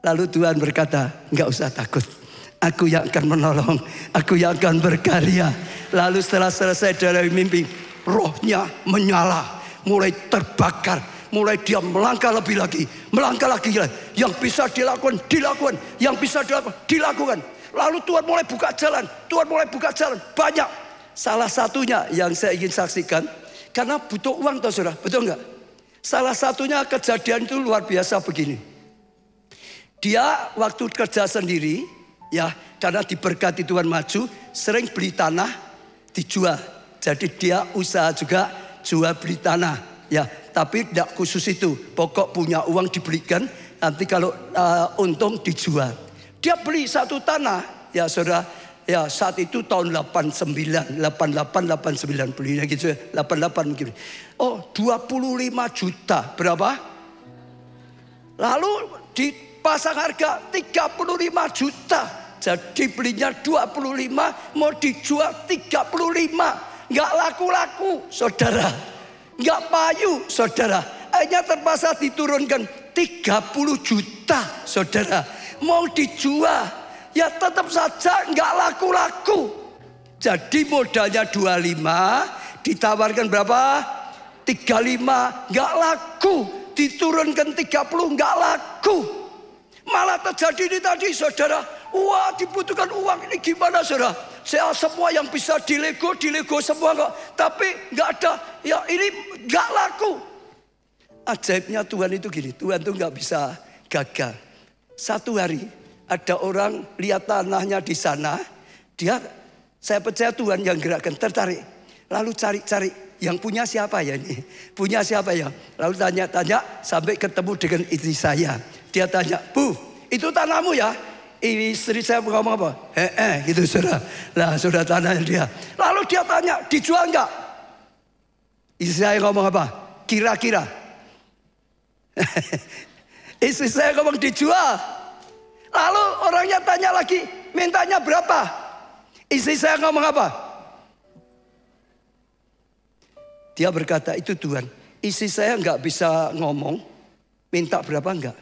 Lalu Tuhan berkata, enggak usah takut. Aku yang akan menolong. Aku yang akan berkarya. Lalu setelah selesai dari mimpi, rohnya menyala. Mulai terbakar. Mulai dia melangkah lebih lagi. Melangkah lagi. Yang bisa dilakukan, dilakukan. Yang bisa dilakukan, dilakukan. Lalu Tuhan mulai buka jalan. Tuhan mulai buka jalan. Banyak. Salah satunya yang saya ingin saksikan. Karena butuh uang toh saudara. Betul enggak? Salah satunya kejadian itu luar biasa begini. Dia waktu kerja sendiri. Ya, karena diberkati Tuhan maju, sering beli tanah dijual. Jadi dia usaha juga jual beli tanah. Ya, tapi tidak khusus itu. Pokok punya uang dibelikan, nanti kalau untung dijual. Dia beli satu tanah, ya saudara. Ya saat itu tahun 89, 88, 89 belinya gitu, 88 mungkin. Oh 25 juta, berapa? Lalu dipasang harga 35 juta. Jadi belinya 25, mau dijual 35. Nggak laku-laku, saudara. Nggak payu, saudara. Akhirnya terpaksa diturunkan 30 juta, saudara. Mau dijual, ya tetap saja nggak laku-laku. Jadi modalnya 25, ditawarkan berapa? 35, nggak laku. Diturunkan 30, nggak laku. Malah terjadi ini tadi, saudara. Wah, dibutuhkan uang, ini gimana saudara? Saya semua yang bisa dilego semua kok. Tapi nggak ada, ya ini nggak laku. Ajaibnya Tuhan itu gini, Tuhan itu nggak bisa gagal. Satu hari ada orang lihat tanahnya di sana, saya percaya Tuhan yang gerakkan, tertarik. Lalu cari-cari, yang punya siapa ya ini? Punya siapa ya? Lalu tanya-tanya sampai ketemu dengan istri saya. Dia tanya, Bu, itu tanahmu ya? Istri saya ngomong apa? Gitu saudara. Lah saudara tanahnya dia. Lalu dia tanya, dijual enggak? Istri saya ngomong apa? Kira-kira. Istri saya ngomong dijual. Lalu orangnya tanya lagi, mintanya berapa? Istri saya ngomong apa? Dia berkata, itu Tuhan. Istri saya enggak bisa ngomong, minta berapa enggak.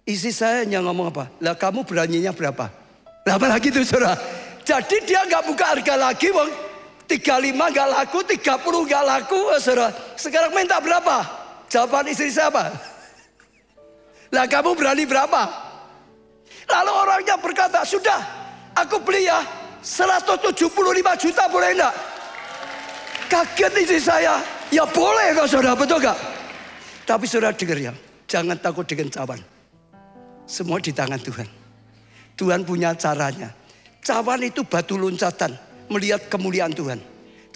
Istri saya hanya ngomong apa? Lah kamu beraninya berapa? Lah apa lagi itu saudara? Jadi dia nggak buka harga lagi, wong 35 nggak laku, 30 nggak laku, saudara. Sekarang minta berapa? Jawaban istri saya apa? Lah kamu berani berapa? Lalu orangnya berkata, sudah, aku beli ya 175 juta, boleh enggak? Kaget istri saya, ya boleh kok saudara, betul gak? Tapi saudara dengar ya, jangan takut dengan cawan. Semua di tangan Tuhan. Tuhan punya caranya. Cawan itu batu loncatan melihat kemuliaan Tuhan.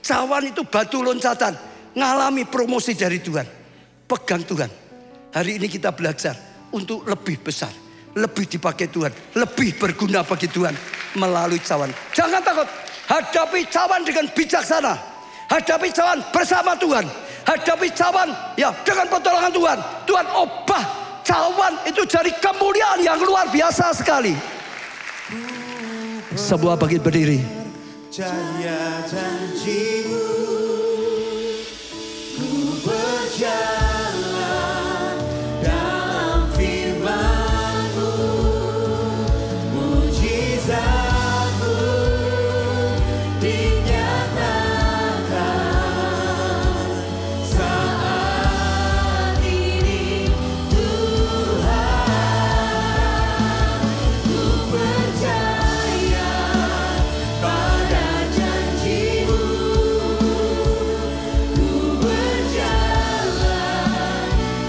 Cawan itu batu loncatan ngalami promosi dari Tuhan. Pegang Tuhan. Hari ini kita belajar untuk lebih besar, lebih dipakai Tuhan, lebih berguna bagi Tuhan melalui cawan. Jangan takut. Hadapi cawan dengan bijaksana. Hadapi cawan bersama Tuhan. Hadapi cawan ya dengan pertolongan Tuhan. Tuhan ubah cawan itu jadi kemuliaan yang luar biasa sekali. Sebuah bangkit berdiri. Percaya janjimu, ku berjalan dalam firman-Mu, mujizat-Mu dinyatakan saat ini Tuhan. Ku percaya pada janji-Mu, ku berjalan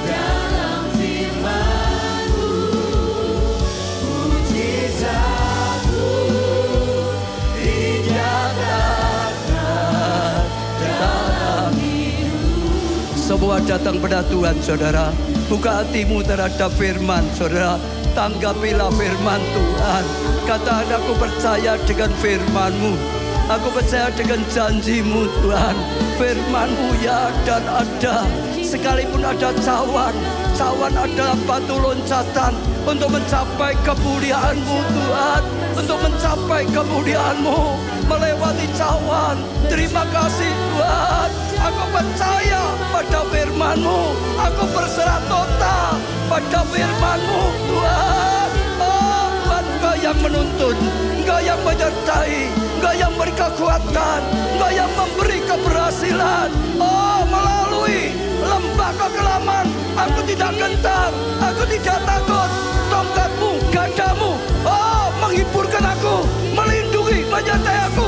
dalam firman-Mu, mujizat-Mu dinyatakan dalam hidup. Semua datang pada Tuhan, saudara. Buka hatimu terhadap firman, saudara. Tanggapilah firman Tuhan. Katakan, aku percaya dengan firman-Mu. Aku percaya dengan janji-Mu Tuhan. Firman-Mu ya dan ada. Sekalipun ada cawan adalah batu loncatan untuk mencapai kemuliaan-Mu Tuhan. Untuk mencapai kemuliaan-Mu melewati cawan. Terima kasih Tuhan. Aku percaya pada firman-Mu. Aku berserah total pada firman-Mu Tuhan. Oh Tuhan, Engkau yang menuntun, Engkau yang menyertai, Engkau yang beri kekuatan, Engkau yang memberi keberhasilan. Oh, melalui lembah kekelaman aku tidak gentar, aku tidak takut. Tongkat-Mu, gadamu, oh menghiburkan aku, melindungi, menyertai aku.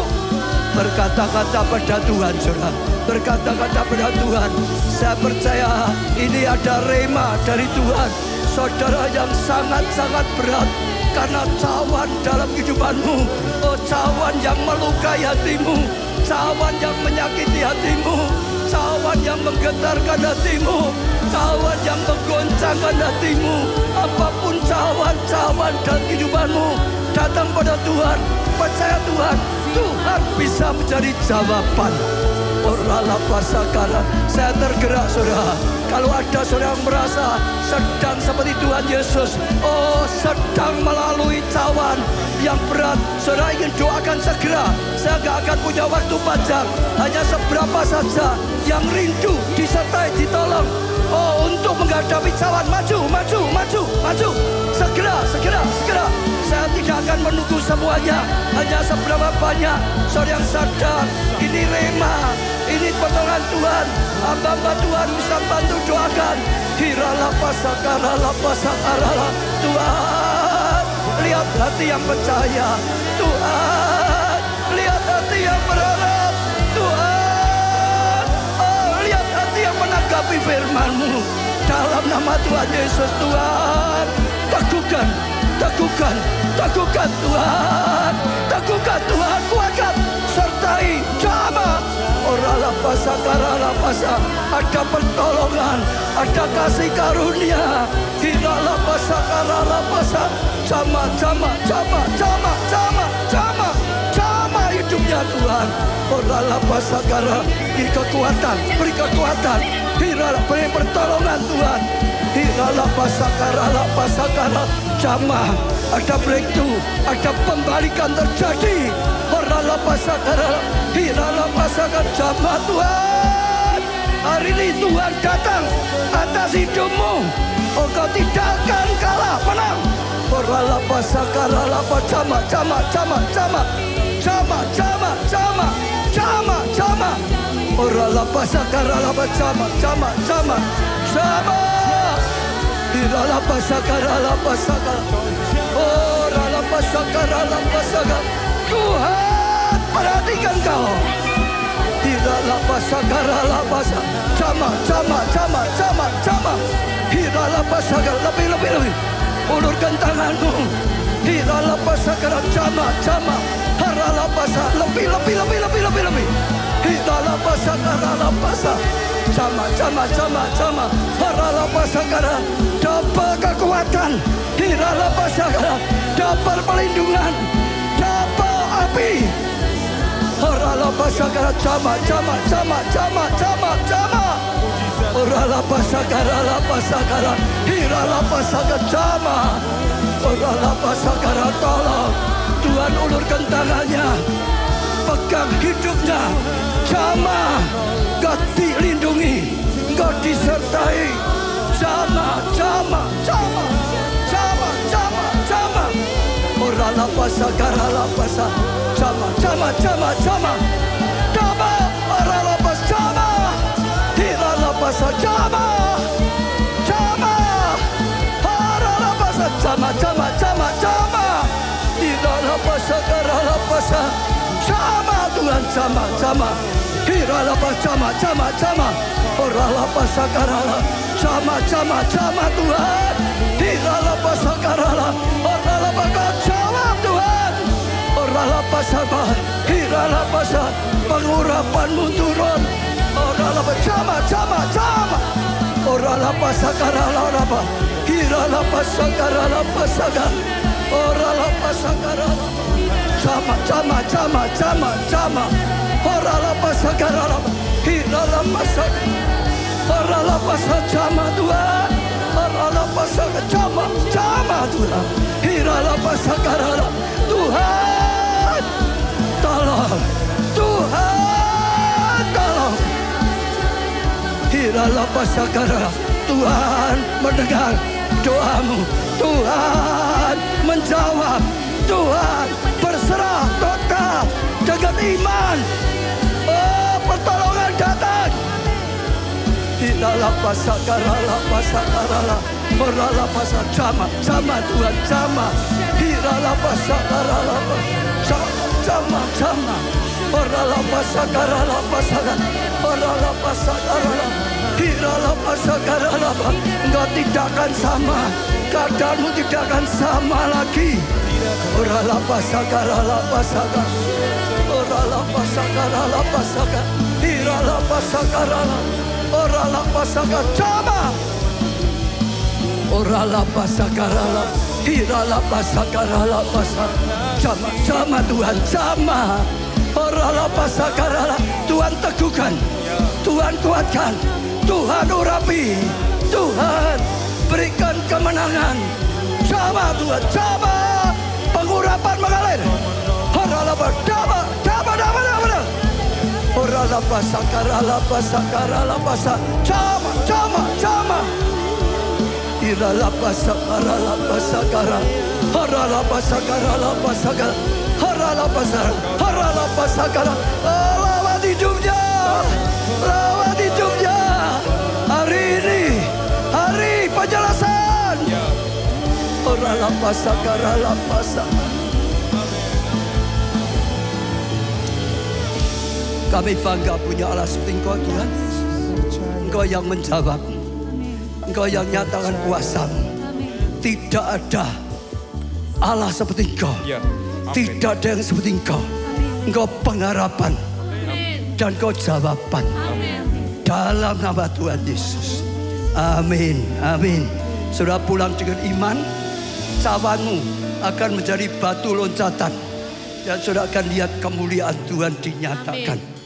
Berkata-kata pada Tuhan, saudara. Berkata-kata pada Tuhan. Saya percaya ini ada rema dari Tuhan. Saudara yang sangat-sangat berat karena cawan dalam kehidupanmu. Oh, cawan yang melukai hatimu, cawan yang menyakiti hatimu, cawan yang menggetarkan hatimu, cawan yang menggoncangkan hatimu. Apapun cawan-cawan dalam kehidupanmu, datang pada Tuhan. Percaya Tuhan, Tuhan bisa menjadi jawaban. Orala pasakara. Saya tergerak saudara. Kalau ada saudara yang merasa sedang seperti Tuhan Yesus, oh sedang melalui cawan yang berat, saudara ingin doakan segera. Saya gak akan punya waktu panjang, hanya seberapa saja yang rindu disertai ditolong. Oh, untuk menghadapi cawan, maju. Segera. Saya tidak akan menunggu semuanya, hanya seberapa banyak saudara yang sadar ini rema, ini pertolongan Tuhan. Hamba-hamba Tuhan bisa bantu doakan. Hirala pasakara Tuhan, lihat hati yang percaya. Tuhan, lihat hati yang berharap. Tuhan, oh lihat hati yang menanggapi firman-Mu. Dalam nama Tuhan Yesus Tuhan, teguhkan Tuhan, teguhkan Tuhan, kuatkan, sertai, jamah. Orala pasakara pasa, ada pertolongan, ada kasih karunia. Hirala pasakara pasa, jamah hidupnya Tuhan. Orala pasakara, beri kekuatan, hirala beri pertolongan Tuhan. Hirala pasakara, jamah, ada breakthrough, ada pembalikan terjadi. Orala pasakara, hirala pasakara, jamah Tuhan. Hari ini Tuhan datang atas hidupmu. Engkau tidak akan kalah, menang. Orala pasakara, jamah. Orala pasakara, jamah. Hirala pasakara. Orala pasakara. Tuhan perhatikan kau. Hirala pasakara, jamah. Hirala pasakara, lebih. Ulurkan tanganmu. Hirala pasakara, jamah. Harala pasakara, lebih. Hirala pasakara, jamah. Harala pasakara, dapat kekuatan. Hirala pasakara, dapat perlindungan, dapat api. Harala pasakara, jamah. Orala pasakara, hirala pasakara, jamah. Orala pasakara, tolong Tuhan ulurkan tangannya, pegang hidupnya, jamah. Engkau dilindungi, engkau disertai, jamah. Orala pasakara, jamah. Orala pasakara, hirala pasakara, jamah. Orala pasakara, jamah. Hirala pasakara, jamah Tuhan, jamah. Hirala pasakara, jamah. Orala pasakara, jamah Tuhan. Hirala pasakara, orala pasakara, jawab Tuhan. Orala pasakara, hirala pasakara, pengurapan-Mu turun. Orala pasakara, jamah. Orala pasakara, hirala pasakara, orala pasakara. Jama, jama, jama, jama, jama. Orala pasagara, hirala pasag. Orala pasag jama Tuhan. Orala pasag jama, jama Tuhan. Hirala pasagara, Tuhan. Tolong, Tuhan, tolong. Hirala pasagara, Tuhan mendengar doamu. Tuhan menjawab. Tuhan berserah total dengan iman. Oh, pertolongan datang. Hirala pasagara, pasagara. Orala pasag jama, jama Tuhan, jama. Hirala pasagara, jama, jama. Orala pasagara, pasagara. Orala pasagara. Hirala pasagara. Engkau tidak akan sama. Keadaanmu tidak akan sama lagi. Orala pasagara, pasagara. Orala pasagara, pasagara. Hirala pasagara. Orala pasagara, jama. Orala pasagara, hirala pasagara, pasagara. Jama, jama Tuhan, jama. Orala pasagara, Tuhan teguhkan, Tuhan kuatkan, Tuhan urapi, Tuhan berikan kemenangan. Jama Tuhan, jama. Pengurapan mengalir. Orala pasagara, jama, jama, jama. Orala pasagara, pasagara, pasagara. Jama, jama, jama. Irala pasagara, pasagara. Orala pasagara, pasagara. Orala pasagara, orala pasagara. Lawat hidupnya, lawat hidupnya. Hari ini, hari penjelasan. Orala pasagara, pasagara. Kami bangga punya Allah seperti Engkau Tuhan. Engkau yang menjawab. Engkau yang nyatakan kuasamu. Tidak ada Allah seperti Engkau. Tidak ada yang seperti Engkau. Engkau pengharapan. Dan Engkau jawaban. Dalam nama Tuhan Yesus. Amin. Amin. Sudah pulang dengan iman. Cawanmu akan menjadi batu loncatan. Dan sudah akan lihat kemuliaan Tuhan dinyatakan.